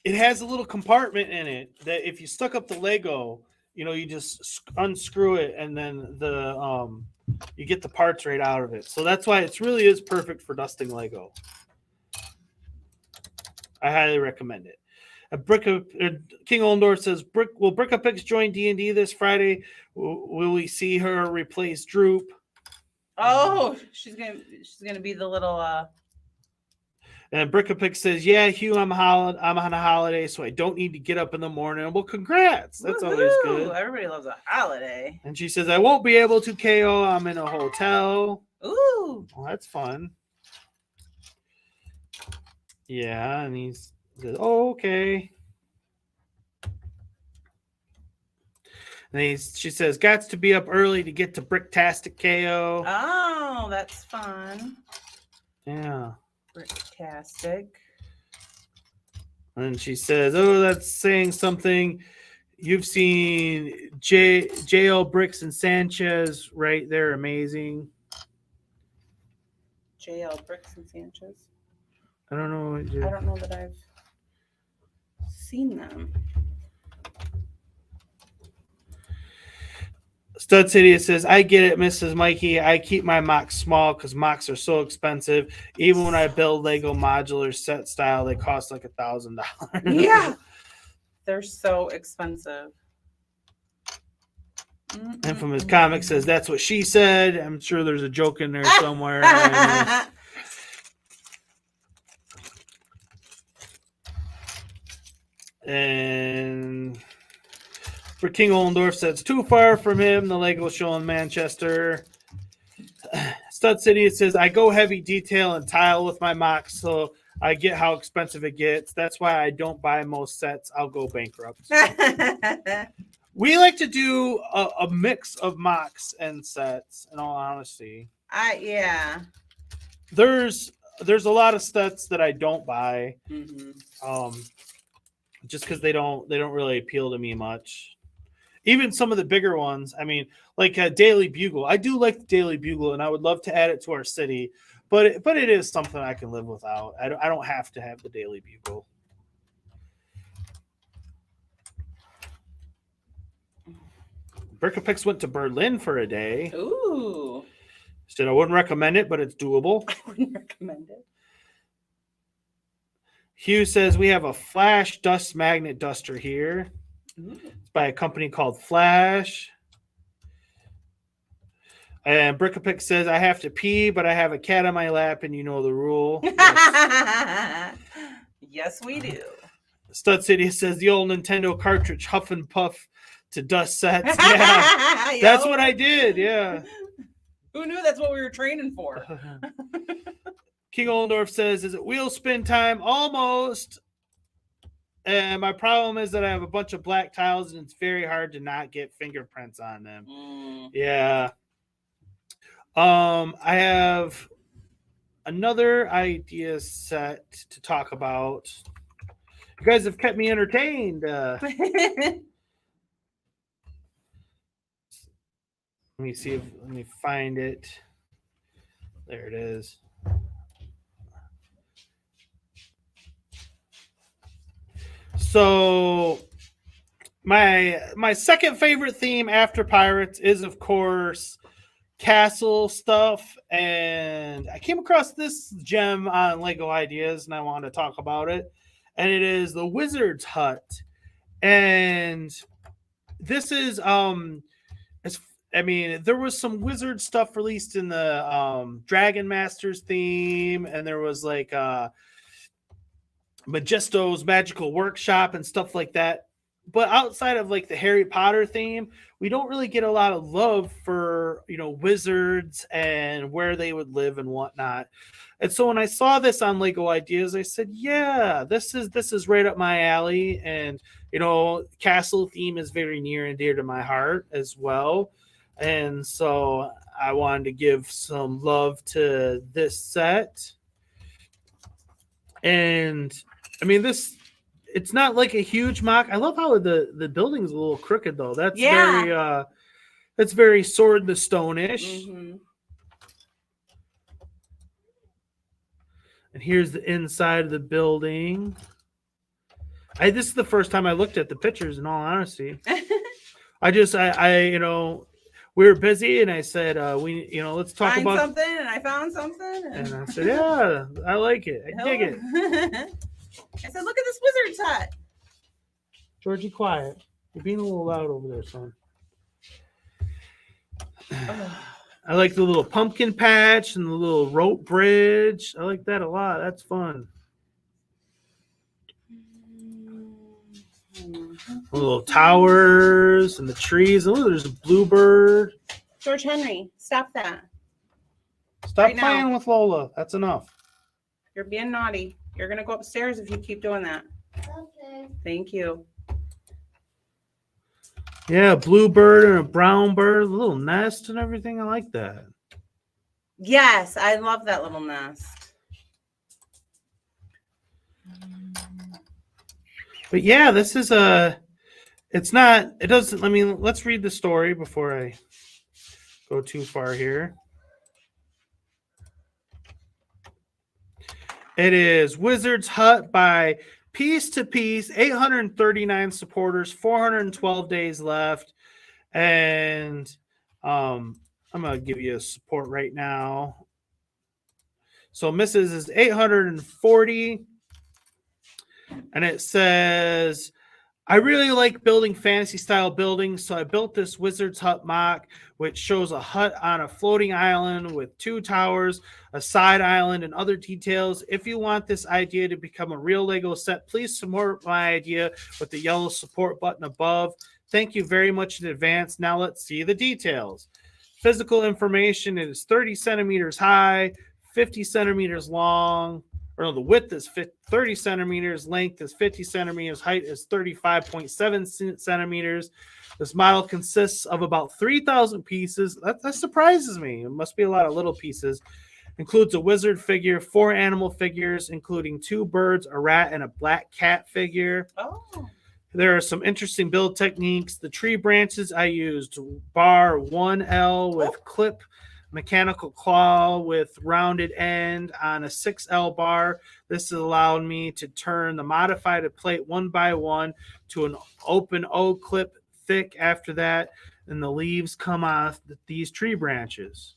it has a little compartment in it that if you stuck up the Lego, you just unscrew it, and then you get the parts right out of it. So that's why it really is perfect for dusting Lego. I highly recommend it. King Oldendorf says, will Brickapix join D&D this Friday? Will we see her replace Droop? Oh, she's gonna be the little. And Brickapix says, yeah, Hugh, I'm on a holiday, so I don't need to get up in the morning. Well, congrats. That's always good. Everybody loves a holiday. And she says, I won't be able to KO. I'm in a hotel. Ooh. Well, that's fun. Yeah, and he says, oh, okay. And she says, got to be up early to get to Bricktastic KO. Oh, that's fun. Yeah. Bricktastic. And she says, oh, that's saying something. You've seen JL Bricks and Sanchez, right? They're amazing. JL Bricks and Sanchez. I don't know. I don't know that I've seen them. Stud City says, I get it, Mrs. Mikey. I keep my mocks small because mocks are so expensive. Even when I build Lego modular set style, they cost like $1,000. Yeah. They're so expensive. Infamous Comic says, that's what she said. I'm sure there's a joke in there somewhere. And for King Oldendorf says, too far from him. The Lego show in Manchester. Stud City says, I go heavy detail and tile with my mocks, so I get how expensive it gets. That's why I don't buy most sets. I'll go bankrupt. We like to do a mix of mocks and sets, in all honesty. Yeah. There's a lot of sets that I don't buy. Mm-hmm. Just because they don't really appeal to me much. Even some of the bigger ones. Like Daily Bugle. I do like the Daily Bugle, and I would love to add it to our city. but it is something I can live without. I don't have to have the Daily Bugle. Brickapix went to Berlin for a day. Ooh. Said I wouldn't recommend it, but it's doable. I wouldn't recommend it. Hugh says we have a Flash dust magnet duster here. Ooh. It's by a company called Flash. And Brickapix says I have to pee, but I have a cat on my lap, and you know the rule. Yes, Yes, we do. Stud City says the old Nintendo cartridge Huff and Puff to dust sets. Yeah, that's what I did. Yeah. Who knew that's what we were training for? King Oldendorf says, is it wheel spin time? Almost. And my problem is that I have a bunch of black tiles and it's very hard to not get fingerprints on them. Yeah. I have another idea set to talk about. You guys have kept me entertained. Let me see let me find it. There it is. So my second favorite theme after Pirates is, of course, castle stuff, and I came across this gem on Lego Ideas and I wanted to talk about it, and it is the Wizard's Hut. And this is there was some wizard stuff released in the Dragon Masters theme, and there was like Magisto's Magical Workshop and stuff like that. But outside of like the Harry Potter theme, we don't really get a lot of love for, wizards and where they would live and whatnot. And so when I saw this on Lego Ideas, I said, yeah, this is right up my alley. And, castle theme is very near and dear to my heart as well. And so I wanted to give some love to this set. And it's not like a huge mock. I love how the building's a little crooked though. That's very Sword in the Stone-ish. Mm-hmm. And here's the inside of the building. This is the first time I looked at the pictures, in all honesty. We were busy, and I said, let's talk about something, and I found something. And I said, yeah, I like it. I dig it. I said, look at this Wizard's Hut. Georgie, quiet. You're being a little loud over there, son. I like the little pumpkin patch and the little rope bridge. I like that a lot. That's fun. The little towers and the trees. Oh, there's a bluebird. George Henry, stop that. Stop playing with Lola. That's enough. You're being naughty. You're going to go upstairs if you keep doing that. Okay. Thank you. Yeah, a bluebird and a brown bird, a little nest and everything. I like that. Yes, I love that little nest. But yeah, this is let's read the story before I go too far here. It is Wizard's Hut by Piece to Piece, 839 supporters, 412 days left. And I'm going to give you a support right now. So Mrs. is 840. And it says, I really like building fantasy style buildings, so I built this Wizard's Hut mock, which shows a hut on a floating island with 2 towers, a side island, and other details. If you want this idea to become a real Lego set, please support my idea with the yellow support button above. Thank you very much in advance. Now let's see the details. Physical information is 30 centimeters high, 50 centimeters long. The width is 30 centimeters, length is 50 centimeters, height is 35.7 centimeters. This model consists of about 3,000 pieces. That surprises me. It must be a lot of little pieces. Includes a wizard figure, 4 animal figures, including 2 birds, a rat, and a black cat figure. Oh. There are some interesting build techniques. The tree branches I used bar 1L with clip mechanical claw with rounded end on a 6L bar. This has allowed me to turn the modified plate one by one to an open O clip thick after that, and the leaves come off these tree branches.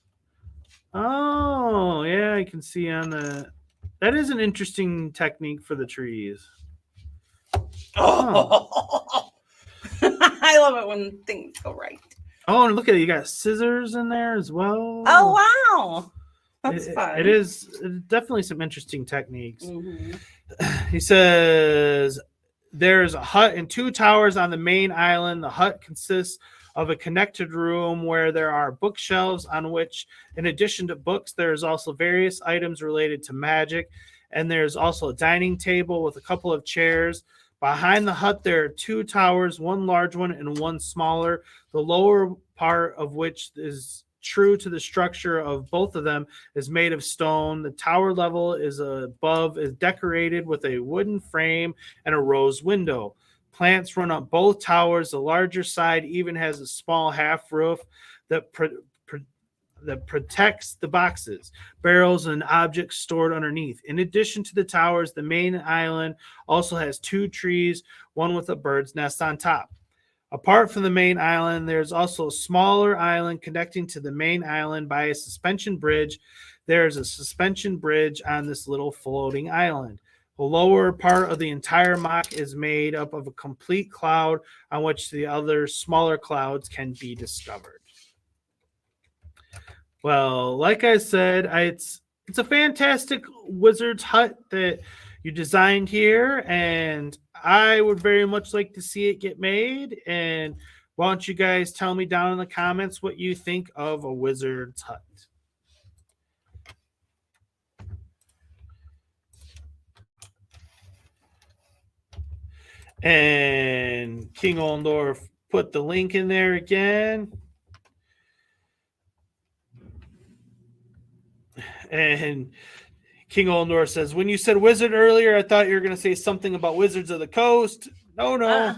Oh, yeah, I can see on the... That is an interesting technique for the trees. Oh. I love it when things go right. Oh, and look at it. You got scissors in there as well. Oh, wow. That's fun. It is definitely some interesting techniques. Mm-hmm. He says there's a hut and 2 towers on the main island. The hut consists of a connected room where there are bookshelves on which, in addition to books, there's also various items related to magic. And there's also a dining table with a couple of chairs. Behind the hut, there are 2 towers, one large one and one smaller. The lower part of which is true to the structure of both of them is made of stone. The tower level is decorated with a wooden frame and a rose window. Plants run up both towers. The larger side even has a small half roof that protects the boxes, barrels, and objects stored underneath. In addition to the towers, the main island also has 2 trees, one with a bird's nest on top. Apart from the main island, there's also a smaller island connecting to the main island by a suspension bridge. There's a suspension bridge on this little floating island. The lower part of the entire mock is made up of a complete cloud on which the other smaller clouds can be discovered. Well, like I said, it's a fantastic wizard's hut that you designed here, and I would very much like to see it get made. And why don't you guys tell me down in the comments what you think of a wizard's hut? And King Oldendorf put the link in there again. And King Oldendorf says, when you said wizard earlier, I thought you were going to say something about Wizards of the Coast. No.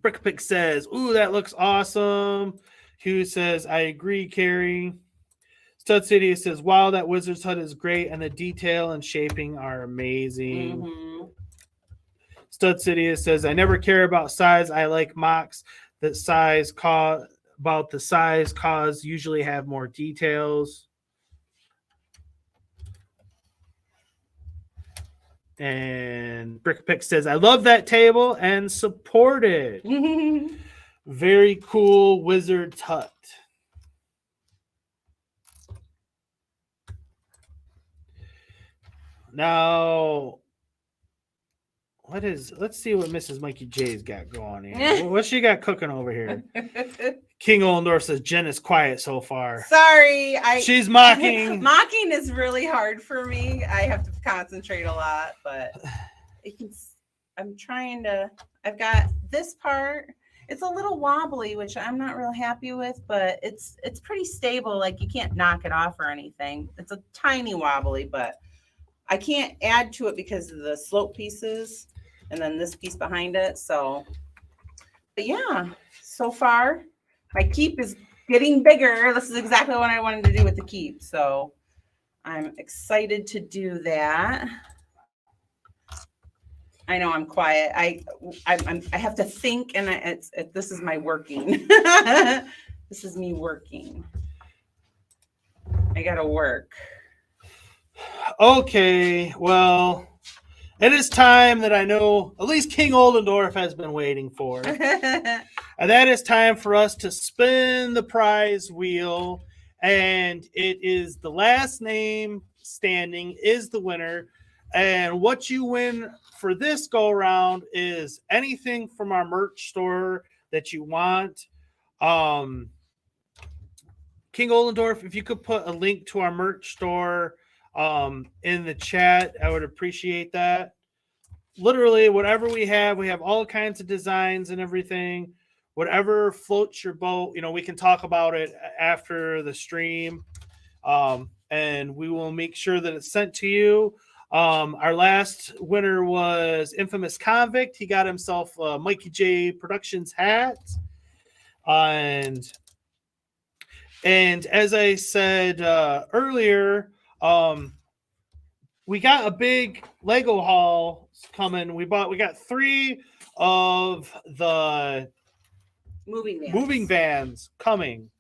Brickpick says, ooh, that looks awesome. Hugh says, I agree, Carrie. Stud City says, wow, that wizard's hut is great, and the detail and shaping are amazing. Mm-hmm. Stud City says, I never care about size. I like mocks that about the size cause usually have more details. And Brickpick says, I love that table and support it. Very cool wizard's hut. Now, let's see what Mrs. Mikey J's got going here. What she got cooking over here? King Oldendorf says Jen is quiet so far. Sorry, she's mocking. Mocking is really hard for me. I have to concentrate a lot, but I'm trying to. I've got this part. It's a little wobbly, which I'm not real happy with, but it's pretty stable. Like you can't knock it off or anything. It's a tiny wobbly, but I can't add to it because of the slope pieces and then this piece behind it. So, but yeah, so far my keep is getting bigger. This is exactly what I wanted to do with the keep. So I'm excited to do that. I know I'm quiet. I have to think, and this is my working. This is me working. I gotta work. Okay, well, it is time that I know at least King Oldendorf has been waiting for. And that is time for us to spin the prize wheel. And it is the last name standing is the winner. And what you win for this go around is anything from our merch store that you want. King Oldendorf, if you could put a link to our merch store in the chat, I would appreciate that. Literally, whatever we have all kinds of designs and everything. Whatever floats your boat, we can talk about it after the stream, and we will make sure that it's sent to you. Our last winner was Infamous Convict. He got himself a Mikey J Productions hat. And as I said earlier, we got a big Lego haul coming. We got 3 of the moving vans coming.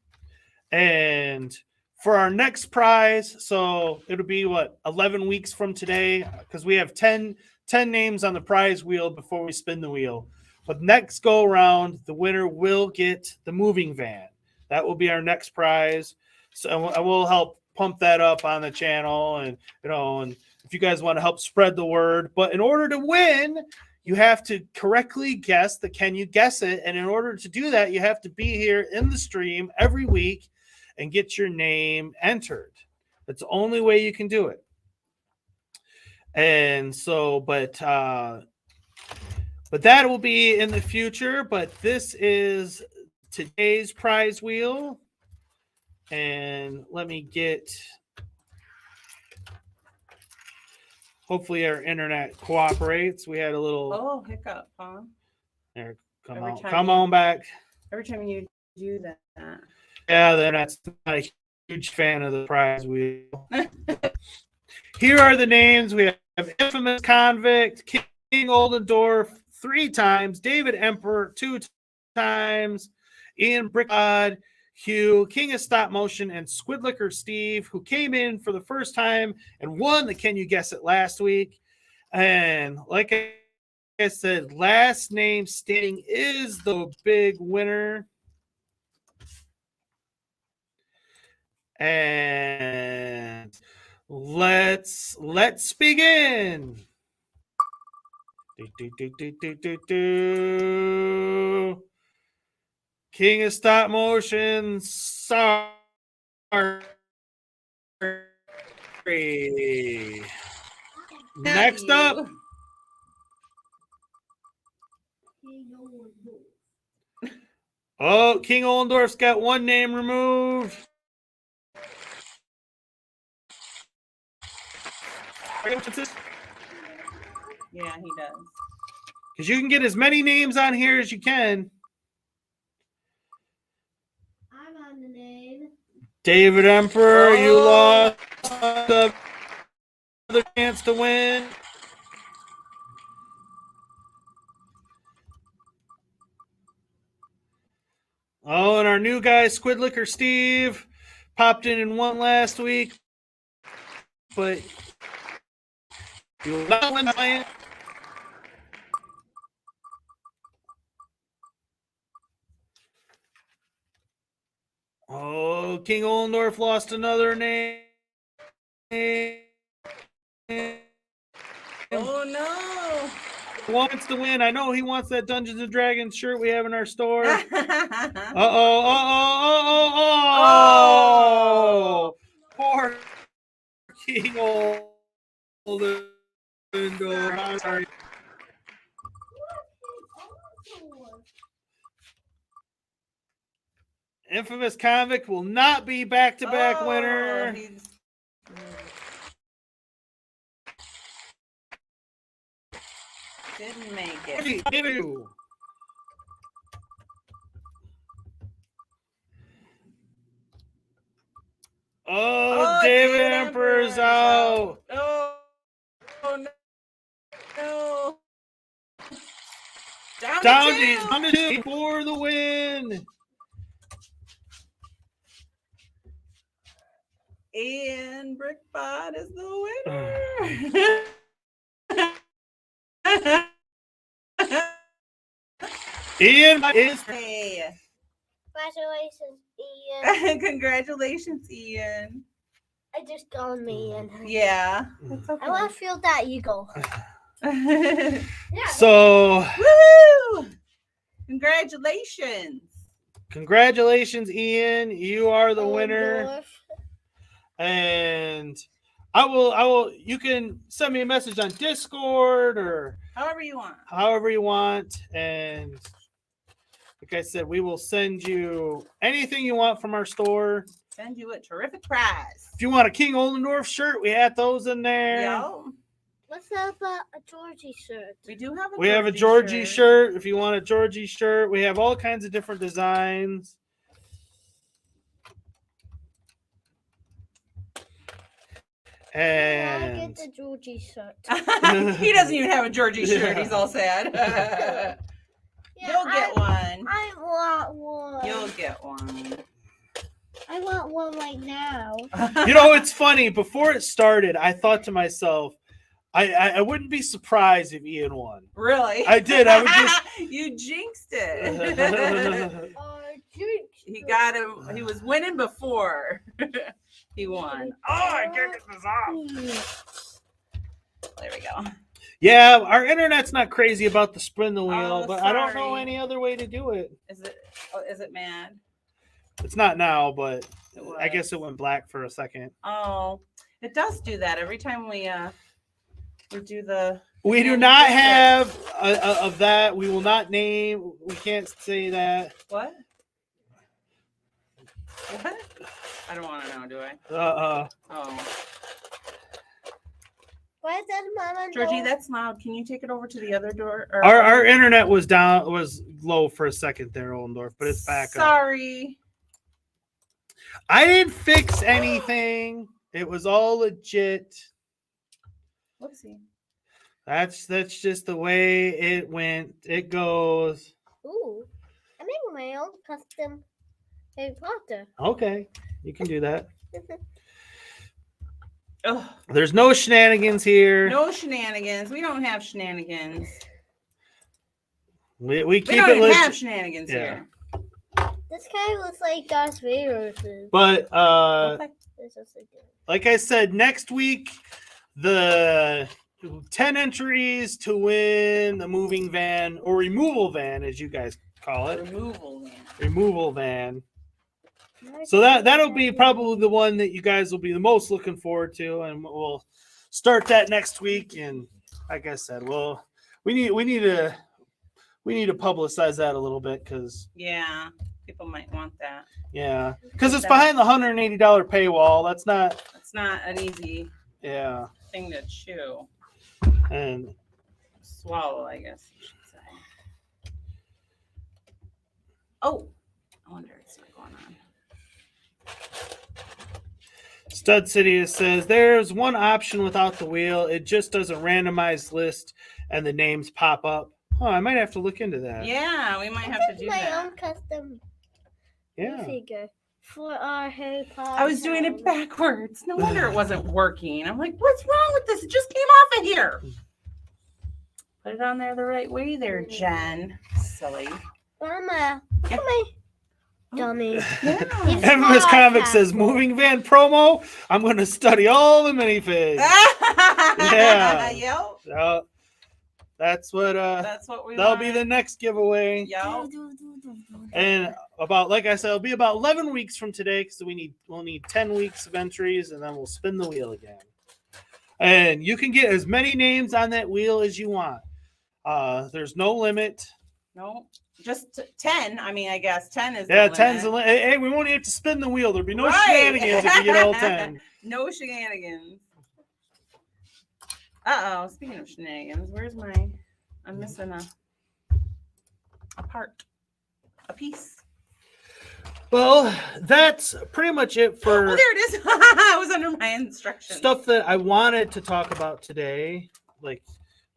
And for our next prize, so it'll be 11 weeks from today, because we have 10 names on the prize wheel before we spin the wheel. But next go around, the winner will get the moving van. That will be our next prize. So I will help pump that up on the channel, and and if you guys want to help spread the word. But in order to win, you have to correctly guess the Can You Guess It? And in order to do that, you have to be here in the stream every week and get your name entered. That's the only way you can do it. And so, but that will be in the future. But this is today's prize wheel. And let me get... Hopefully our internet cooperates. We had a little hiccup, huh? There, come on back. Every time you do that. Yeah, then that's not a huge fan of the prize wheel. Here are the names. We have Infamous Convict, King Oldendorf 3 times, David Emperor 2 times, Ian Brickod, Hugh, King of Stop Motion, and Squidlicker Steve, who came in for the first time and won the Can You Guess It last week. And like I said, last name standing is the big winner. And let's begin. King of Stop Motion, sorry. Next up. Oh, King Oldendorf's got 1 name removed. Yeah, he does. Because you can get as many names on here as you can. I'm on the name. David Emperor, you lost the other chance to win. Oh, and our new guy, Squidlicker Steve, popped in and won last week. But you will not win the Oh, King Oldendorf lost another name. Oh, no. Wants to win. I know he wants that Dungeons and Dragons shirt we have in our store. Oh. Poor King Oldendorf. I'm sorry. Infamous Convict will not be back-to-back winner. Didn't make it. Oh, David Emperor's out. Oh no. No. Down to 2 for the win. And Brickbot is the winner. Ian is. Hey. Congratulations, Ian. Congratulations, Ian. I just called me Ian. Yeah. That's okay. I want to feel that eagle. Yeah. So. Woo! Congratulations. Congratulations, Ian. You are the winner. And I will you can send me a message on Discord or however you want. And like I said, we will send you anything you want from our store. Send you a terrific prize. If you want a King Oldendorf shirt, we had those in there. Yo. What's up a Georgie shirt? We do have a We have a Georgie shirt. If you want a Georgie shirt, we have all kinds of different designs. I And get the Georgie shirt. He doesn't even have a Georgie shirt. He's all sad. You'll get one. I want one. You'll get one. I want one right now. you know, it's funny. Before it started, I thought to myself, I wouldn't be surprised if Ian won. Really? I did. I would just. You jinxed it. He got him. He was winning before he won. Oh, I can't get this off. There we go. Yeah, our internet's not crazy about the spin the wheel, Oh, but I don't know sorry. any other way to do it. Is it? Oh, is it mad? It's not now, but It was. I guess it went black for a second. Oh, it does do that every time we do the. We do not have of that. We will not name. We can't say that. What? What? I don't want to know, do I? Oh. Why is that Mama? Georgie, that's loud. Can you take it over to the other door? Or... Our internet was low for a second there, Oldendorf, but it's back up. Sorry. I didn't fix anything. It was all legit. Whoopsie. That's just the way it went. It goes. Ooh, I made my own custom Harry Potter. Okay, you can do that. Ugh. There's no shenanigans here. No shenanigans. We don't have shenanigans. We keep don't it even legit. have shenanigans here. This guy looks like Darth Vader. But Okay. like I said, next week the 10 entries to win the moving van or removal van, as you guys call it. Removal van. So that'll be probably the one that you guys will be the most looking forward to, and we'll start that next week. And like I said, we need to publicize that a little bit because Yeah, people might want that. yeah, because it's behind the $180 paywall. That's not. It's not an easy thing to chew and swallow, I guess you should say. Oh, I wonder what's going on. Stud City says there's one option without the wheel. It just does a randomized list and the names pop up. Oh, I might have to look into that. Yeah, we might have to do my that. own custom Yeah. figure for our Harry Potter. I was doing it backwards. No wonder it wasn't working. I'm like, what's wrong with this? It just came off of here. Put it on there the right way there, Jen. Silly. Mama, come on. Dummy. Infamous Comic says moving van promo. I'm going to study all the minifigs. Yeah. Yep. That's what we that'll want. be the next giveaway. Yep. And like I said, it'll be about 11 weeks from today because we'll need 10 weeks of entries, and then we'll spin the wheel again. And you can get as many names on that wheel as you want. There's no limit. No, just 10. I mean, I guess 10 is Yeah, the 10's limit. Hey, we won't have to spin the wheel. There'll be no Right. shenanigans if you get all 10. No shenanigans. Uh-oh, speaking of shenanigans, where's my... I'm missing a part. A piece. Well, that's pretty much it for Oh, there it is. I was under my instructions. stuff that I wanted to talk about today. Like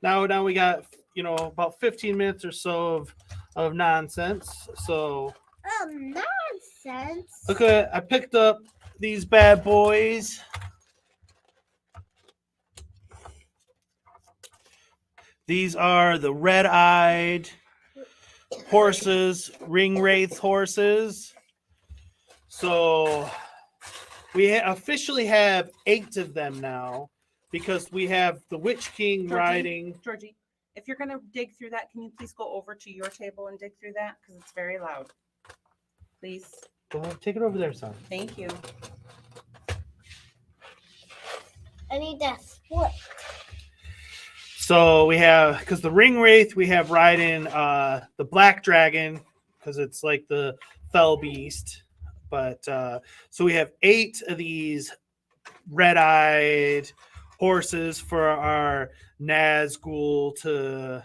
now we got, about 15 minutes or so of nonsense. So Nonsense. okay, I picked up these bad boys. These are the red-eyed horses, ring wraith horses. So we officially have 8 of them now because we have the Witch King riding. Georgie, if you're going to dig through that, can you please go over to your table and dig through that? Because it's very loud. Please. Go ahead, take it over there, son. Thank you. I need that split. So we have, because the ring wraith, we have riding the black dragon because it's like the fell beast. But so we have 8 of these red-eyed horses for our Nazgul to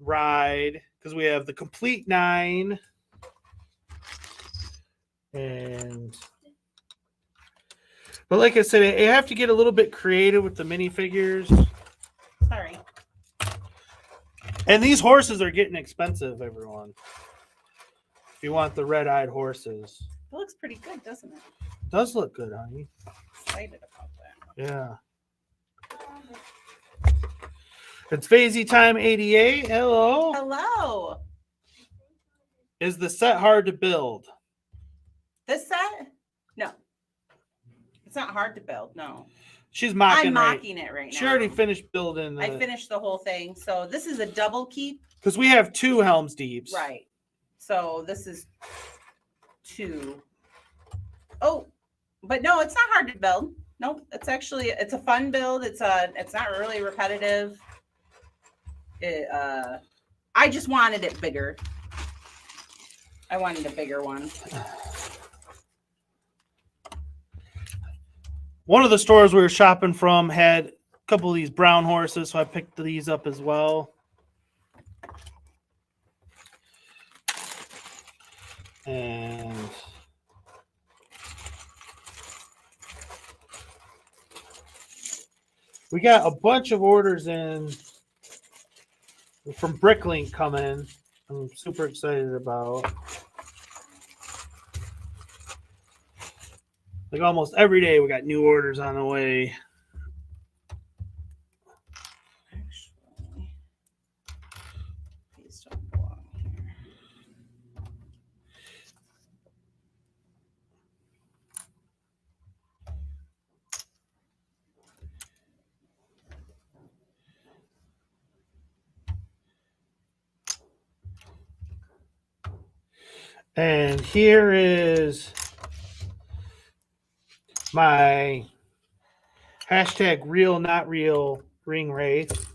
ride, because we have the complete 9. But like I said, you have to get a little bit creative with the minifigures. Sorry. And these horses are getting expensive, everyone. If you want the red-eyed horses. It looks pretty good, doesn't it? It does look good, honey. Excited about that. Yeah. It's Phasey Time 88. Hello. Hello. Is the set hard to build? This set? No. It's not hard to build, no. She's mocking. I'm mocking it right now. She already finished building. I finished the whole thing. So this is a double keep. Because we have 2 Helm's Deeps. Right. So this is 2. Oh, but no, it's not hard to build. Nope. It's actually, it's a fun build. It's not really repetitive. I just wanted it bigger. I wanted a bigger one. One of the stores we were shopping from had a couple of these brown horses, so I picked these up as well. And we got a bunch of orders in from Bricklink coming. I'm super excited about. Like almost every day, we got new orders on the way. Actually, these don't belong here. And here is my hashtag real not real ring wraith.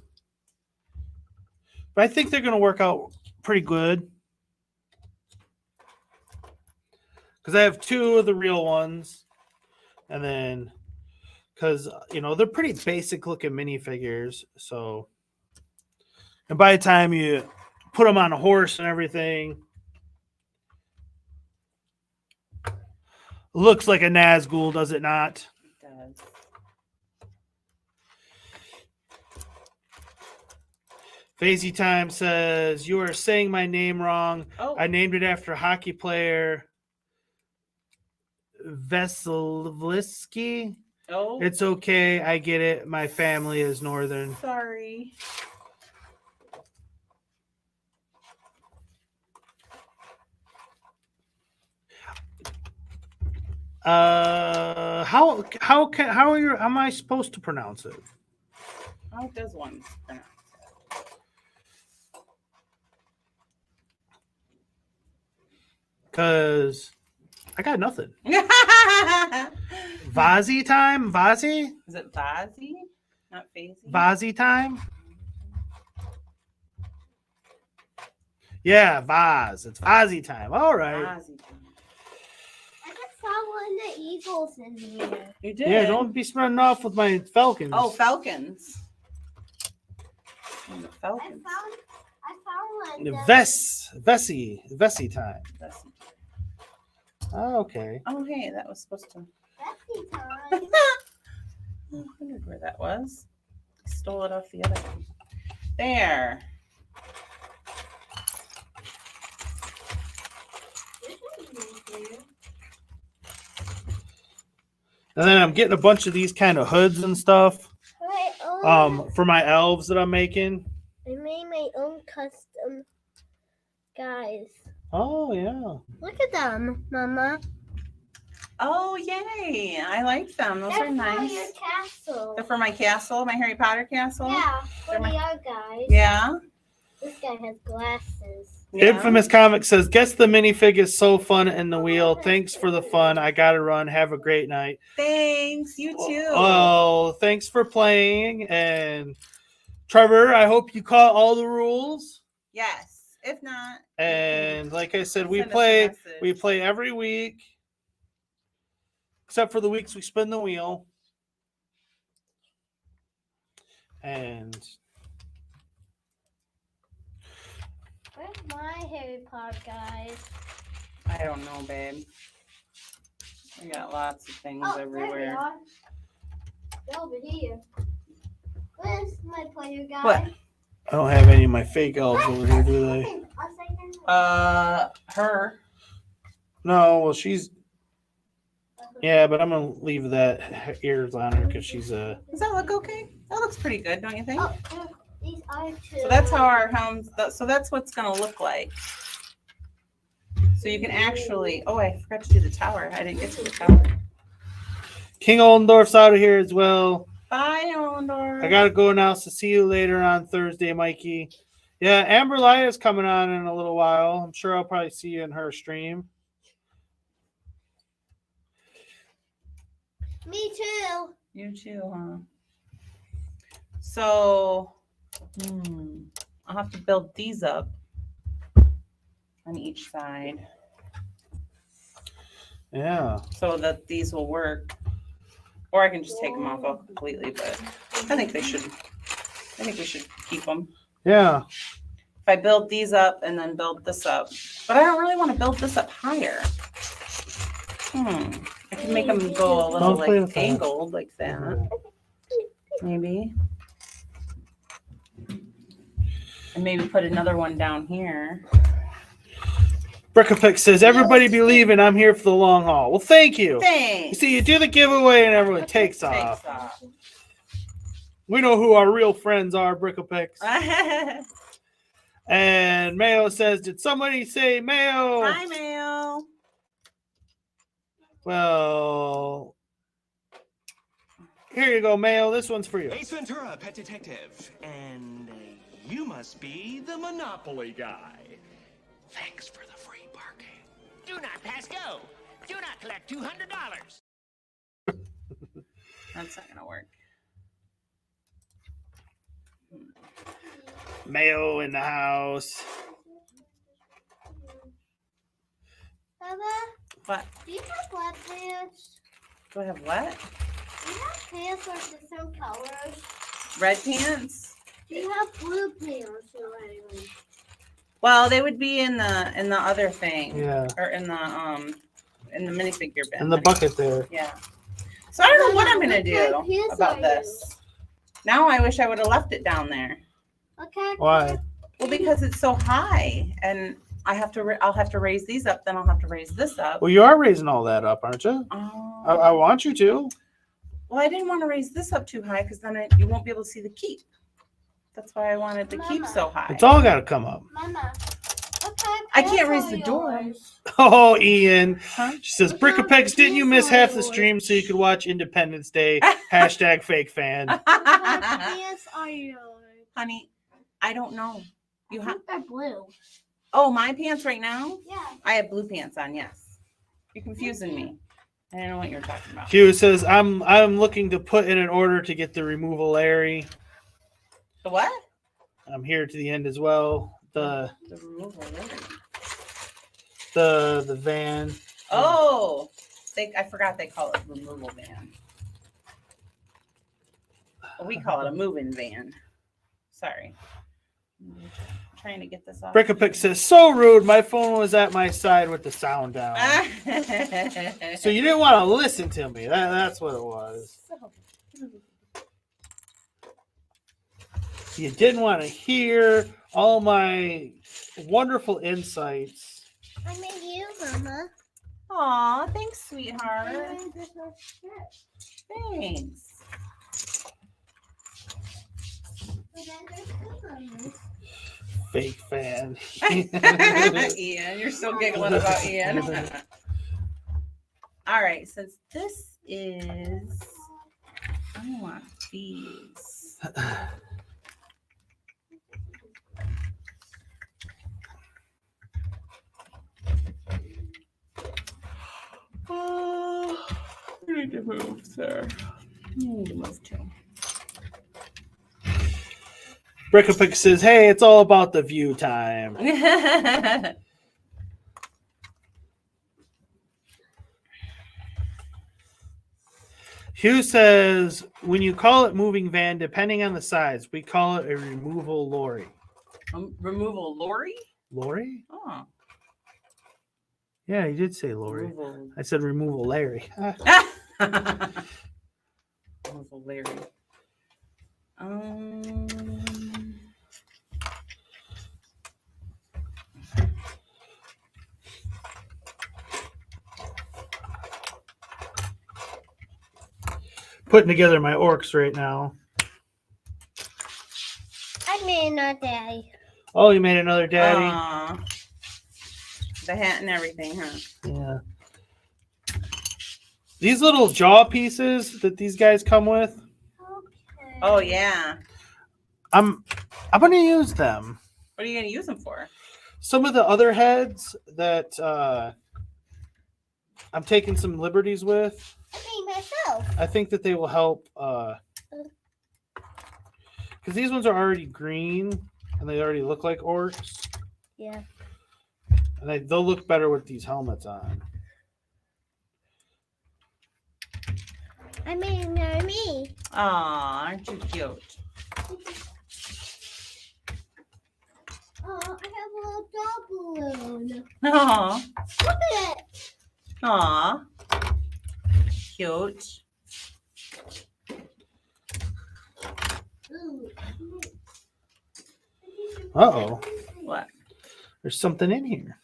But I think they're going to work out pretty good. Because I have 2 of the real ones. And then, because, you know, they're pretty basic looking minifigures. So, and by the time you put them on a horse and everything, looks like a Nazgul, does it not? It does. Phasey Time says, you are saying my name wrong. Oh. I named it after hockey player Veselivsky. Oh. It's okay. I get it. My family is Northern. Sorry. How am I supposed to pronounce it? How does one pronounce it? Because I got nothing. Vazi time? Vazi? Is it Vazi? Not Phasey? Vazi time? Yeah, Vaz. It's Vazi time. All right. Vazi time. I just saw one of the eagles in here. You did? Yeah, don't be spreading off with my falcons. Oh, falcons. And the I falcons. found one. Vessi time. That's- Oh, okay. Oh, hey, that was supposed to. Bessie time. I wondered where that was. Stole it off the other one. There. And then I'm getting a bunch of these kind of hoods and stuff. For my elves that I'm making. I made my own custom guys. Oh yeah. Look at them, Mama. Oh, yay. I like them. Those They're are for nice. your castle. They're for my castle, my Harry Potter castle. Yeah, for They're the my- other guys. Yeah. This guy has glasses. Yeah. Infamous Comic says, "Guess the minifig is so fun in the wheel. Thanks for the fun. I gotta run. Have a great night." Thanks. You too. Oh, thanks for playing. And Trevor, I hope you caught all the rules. Yes. If not. And like I said, we Send us a play message. every week. Except for the weeks we spin the wheel. And Where's my Harry Potter guys? I don't know, babe. We got lots of things There they everywhere. are. They're over here. Where's my player guy? What? I don't have any of my fake elves over here, do they? Her. No, well, she's. Yeah, but I'm gonna leave that ears on her because she's a. Does that look okay? That looks pretty good, don't you think? Oh, these are two. So that's how our helms. So that's what's gonna look like. So you can actually. Oh, I forgot to do the tower. I didn't get to the tower. King Oldendorf's out of here as well. Bye, Oldendorf. I gotta go now. So see you later on Thursday, Mikey. Yeah, Amber Lia's coming on in a little while. I'm sure I'll probably see you in her stream. Me too. You too, huh? So, I'll have to build these up on each side Yeah. so that these will work. Or I can just take them off completely, but I think they should. I think we should keep them. Yeah. If I build these up and then build this up, but I don't really want to build this up higher. I can make them go a little Don't play with like that. angled like that, maybe. And maybe put another one down here. Brickapick says, everybody be leaving. I'm here for the long haul. Well, thank you. You Thanks. see, you do the giveaway and everyone takes off. We know who our real friends are, Brickapicks. And Mayo says, did somebody say Mayo? Hi, Mayo. Well, here you go, Mayo. This one's for you. Ace Ventura, pet detective. And you must be the Monopoly guy. Thanks for the free parking. Do not pass go. Do not collect $200. That's not gonna work. Mayo in the house. Baba, What? do you have black pants? Do I have what? Do you have pants with different colors? Red pants? Do you have blue pants or anything? Well, they would be in the other thing. Yeah. Or in the minifigure bin. In the bucket there. Yeah. So I don't know what I'm gonna What do kind of pants about are this. Now I wish I would have left it down there. Okay. Why? Well, because it's so high, and I have to. I'll have to raise these up. Then I'll have to raise this up. Well, you are raising all that up, aren't you? I want you to. Well, I didn't want to raise this up too high because then you won't be able to see the keep. That's why I wanted the keep so high. It's all got to come up. Mama, what kind of I can't pants raise are the door. yours? Oh, Ian. Huh? She says, Brickapex, didn't you miss half the stream so you could watch Independence Day? Hashtag fake fan. What kind of pants are yours? Honey, I don't know. You have They're blue. Oh, my pants right now? Yeah. I have blue pants on. Yes. You're confusing me. I don't know what you're talking about. Hugh says, I'm looking to put in an order to get the removal Larry. The what? I'm here to the end as well. The removal Larry. The van. Oh, I forgot they call it removal van. Well, we call it a moving van. Sorry. I'm trying to get this off. Brickapick says, so rude. My phone was at my side with the sound down. So you didn't want to listen to me. That's what it was. You didn't want to hear all my wonderful insights. I made you, Mama. Aw, thanks, sweetheart. Thanks. Fake fan. Ian, you're still giggling about Ian. All right, since this is, I want these. Oh, I need to move, sir. I need to move too. Brickapick says, hey, it's all about the view time. Hugh says, when you call it moving van, depending on the size, we call it a removal lorry. Removal lorry? Lorry? Oh. Yeah, you did say lorry. Removal. I said removal Larry. Removal Larry. Putting together my orcs right now. I made another daddy. Oh, you made another daddy? The hat and everything, huh? Yeah. These little jaw pieces that these guys come with. Okay. Oh yeah. I'm gonna use them. What are you gonna use them for? Some of the other heads that I'm taking some liberties with. I made myself. I think that they will help because these ones are already green and they already look like orcs. Yeah. And they'll look better with these helmets on. I made another me. Aw, aren't you cute? Oh, I have a little doll balloon. Aw, Look at it. aw, cute. Ooh. Uh-oh. What? There's something in here.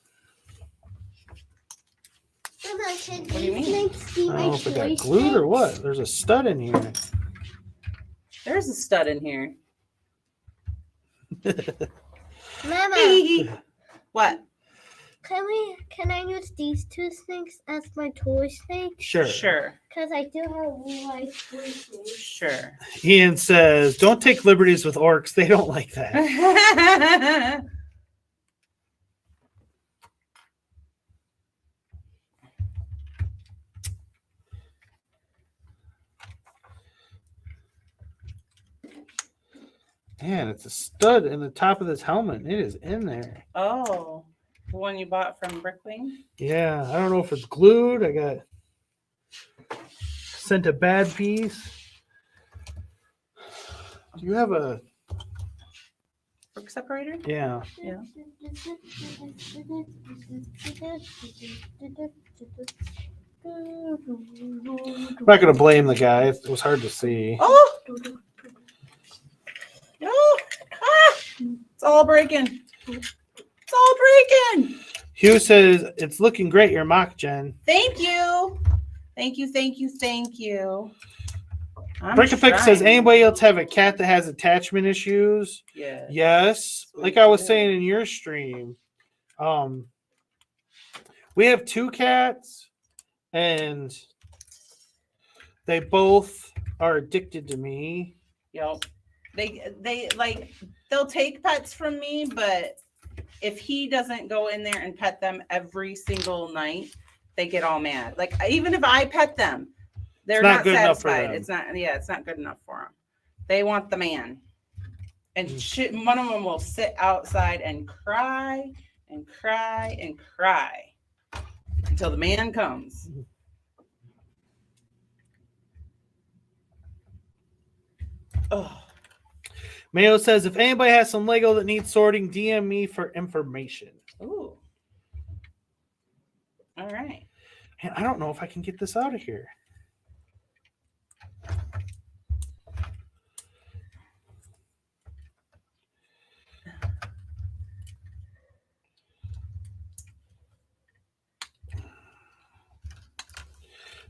Mama, can What do you mean? these things be I my don't know if it got toy glued or sticks? what. There's a stud in here. There's a stud in here. Mama, What? can I use these two snakes as my toy snakes? Sure. Sure, Because I do have my toy snakes. sure. Ian says, don't take liberties with orcs. They don't like that. Man, it's a stud in the top of this helmet. It is in there. Oh, the one you bought from Brickwing? Yeah, I don't know if it's glued. I got sent a bad piece. Do you have a... Brick separator? Yeah. Yeah. I'm not going to blame the guy. It was hard to see. Oh! Oh! Ah! It's all breaking. It's all breaking. Hugh says, it's looking great, your mock, Jen. Thank you. Thank you, thank you, thank you. Breakafix says, anybody else have a cat that has attachment issues? Yeah. Yes. Like I was saying in your stream, we have two cats, and they both are addicted to me. Yep. They like they'll take pets from me, but if he doesn't go in there and pet them every single night, they get all mad. Like even if I pet them, they're not satisfied. It's not good enough for them. They want the man. And one of them will sit outside and cry and cry and cry until the man comes. Oh. Mayo says, if anybody has some Lego that needs sorting, DM me for information. Ooh. All right. Man, I don't know if I can get this out of here.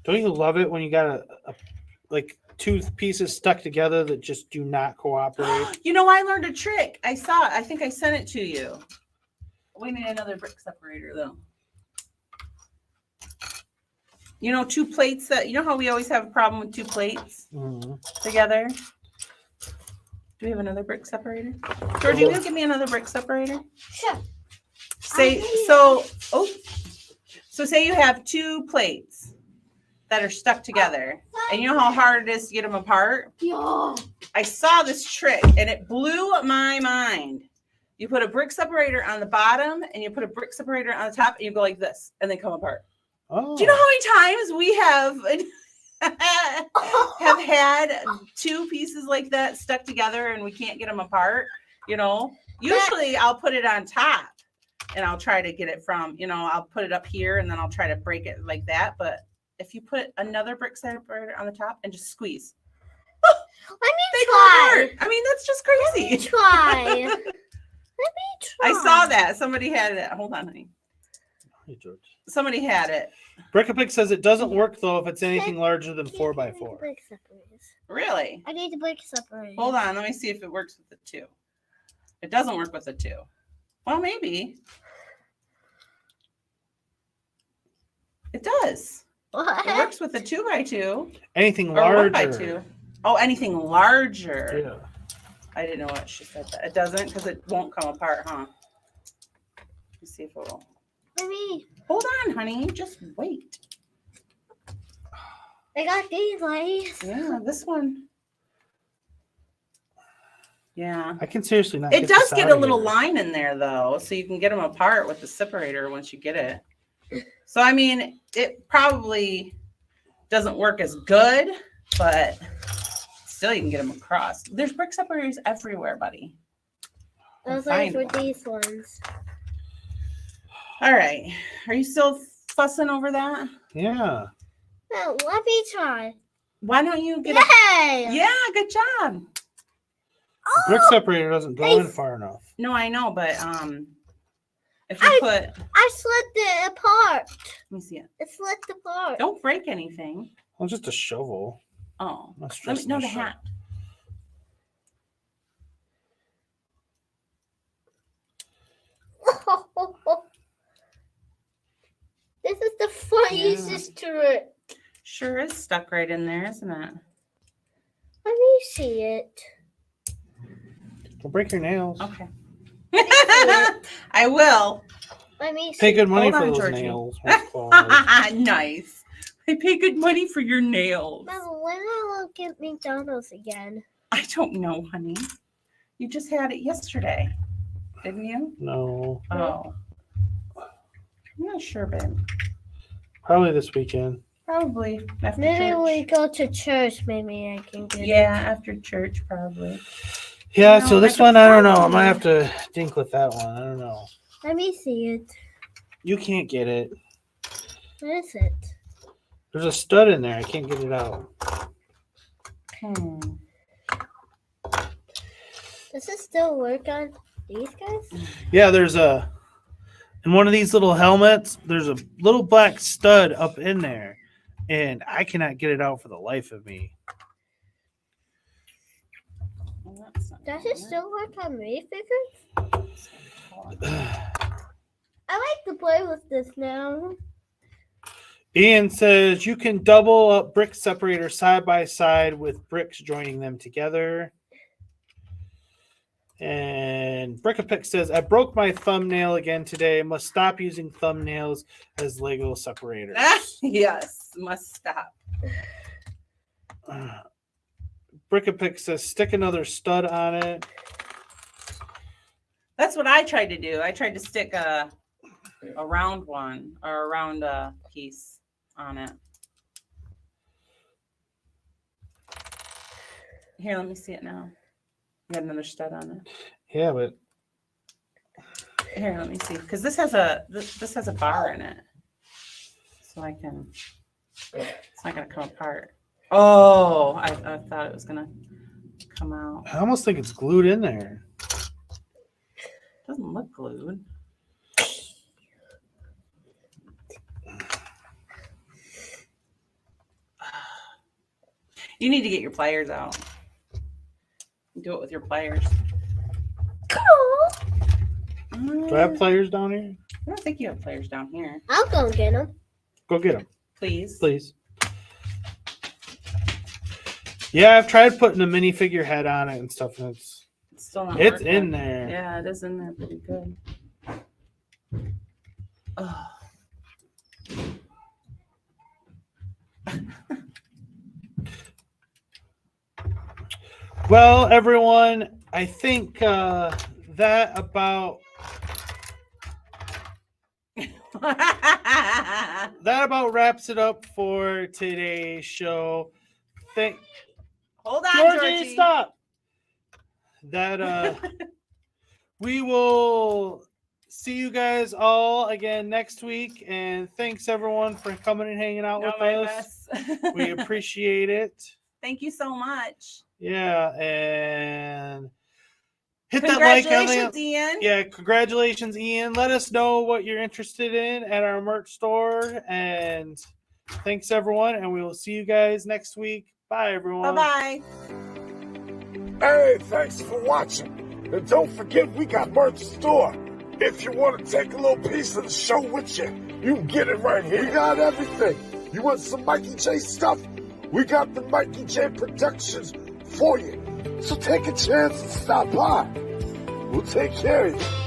Don't you love it when you got like two pieces stuck together that just do not cooperate? You know, I learned a trick. I saw it. I think I sent it to you. We need another brick separator, though. You know, two plates that, you know how we always have a problem with two plates together? Do we have another brick separator? George, you gonna give me another brick separator? Sure. Say you have two plates that are stuck together, and you know how hard it is to get them apart? Yeah. I saw this trick and it blew my mind. You put a brick separator on the bottom and you put a brick separator on the top and you go like this and they come apart. Oh. Do you know how many times we have have had 2 pieces like that stuck together and we can't get them apart, you know, usually I'll put it on top and I'll try to get it from, you know, I'll put it up here and then I'll try to break it like that. But if you put another brick separator on the top and just squeeze, Let me try. I mean, that's just Let me crazy. try. Let me try. I saw that. Somebody had it. Hold on, honey. Hey, George. Somebody had it. Brickapick says it doesn't work though if it's anything larger than 4x4. Brick separators. Really? I need the brick separators. Hold on. Let me see if it works with the 2. It doesn't work with the 2. Well, maybe. It does. What? It works with the 2x2 Anything or larger. 1x2. Oh, anything larger. Yeah. I didn't know what she said. That. It doesn't because it won't come apart, huh? Let's see if it will. Let me. Hold on, honey. Just wait. I got these lights. Yeah, this one. Yeah. I can seriously not. It get does this get out a of little here. line in there though, so you can get them apart with the separator once you get it. So I mean, it probably doesn't work as good, but still you can get them across. There's brick separators everywhere, buddy. Those Find are for one. these ones. All right. Are you still fussing over that? Yeah. No, let me try. Why don't you get Yay! Yeah, good job. The brick separator doesn't go in far enough. No, I know, but if you put I slid it apart. let me see it. It slid apart. Don't break anything. Well, just a shovel. Oh. Not Let me stressing know this the shit. hat. This is the funniest trick. Sure is stuck right in there, isn't it? Let me see it. Don't break your nails. Okay. I will. Let me see. Pay good money Hold for on, those Georgie. nails. once falls. Nice. I pay good money for your nails. Mom, when I look at McDonald's again? I don't know, honey. You just had it yesterday, didn't you? No. Oh. I'm not sure, babe. Probably this weekend. Probably after Maybe church. we go to church. Maybe I can get Yeah, after church, probably. Yeah, No, so I this don't one, I don't know. I know. might have to dink with that one. I don't know. it. Let me see it. You can't get it. What is it? There's a stud in there. I can't get it out. Does it still work on these guys? Yeah, there's a in one of these little helmets, there's a little black stud up in there, and I cannot get it out for the life of me. Does it still work on minifigures? I like to play with this now. Ian says you can double up brick separator side by side with bricks joining them together. And Brickapick says, I broke my thumbnail again today. Must stop using thumbnails as Lego separators. Yes, must stop. Brickapick says, stick another stud on it. That's what I tried to do. I tried to stick a round one or a round piece on it. Here, let me see it now. Got another stud on it. Yeah, but Here, let me see, because this has a bar in it, so I can. It's not gonna come apart. Oh, I thought it was gonna come out. I almost think it's glued in there. Doesn't look glued. You need to get your pliers out. Do it with your pliers. Do I have players down here? I don't think you have pliers down here. I'll go get them. Go get them, Please. please. Yeah, I've tried putting a minifigure head on it and stuff, and It's still not it's working. in there. Yeah, it is in there pretty good. Oh. Well, everyone, I think that about that about wraps it up for today's show. Hold on, Georgie, stop. That we will see you guys all again next week, and thanks everyone for coming and hanging out with us. We appreciate it. Thank you so much. Yeah, and hit that like. Congratulations, Ian. Yeah, congratulations, Ian. Let us know what you're interested in at our merch store, and thanks everyone, and we will see you guys next week. Bye, everyone. Bye-bye. Hey, thanks for watching. And don't forget, we got merch store. If you want to take a little piece of the show with you, you can get it right here. We got everything. You want some Mikey J stuff? We got the Mikey J Productions for you. So take a chance and stop by. We'll take care of you.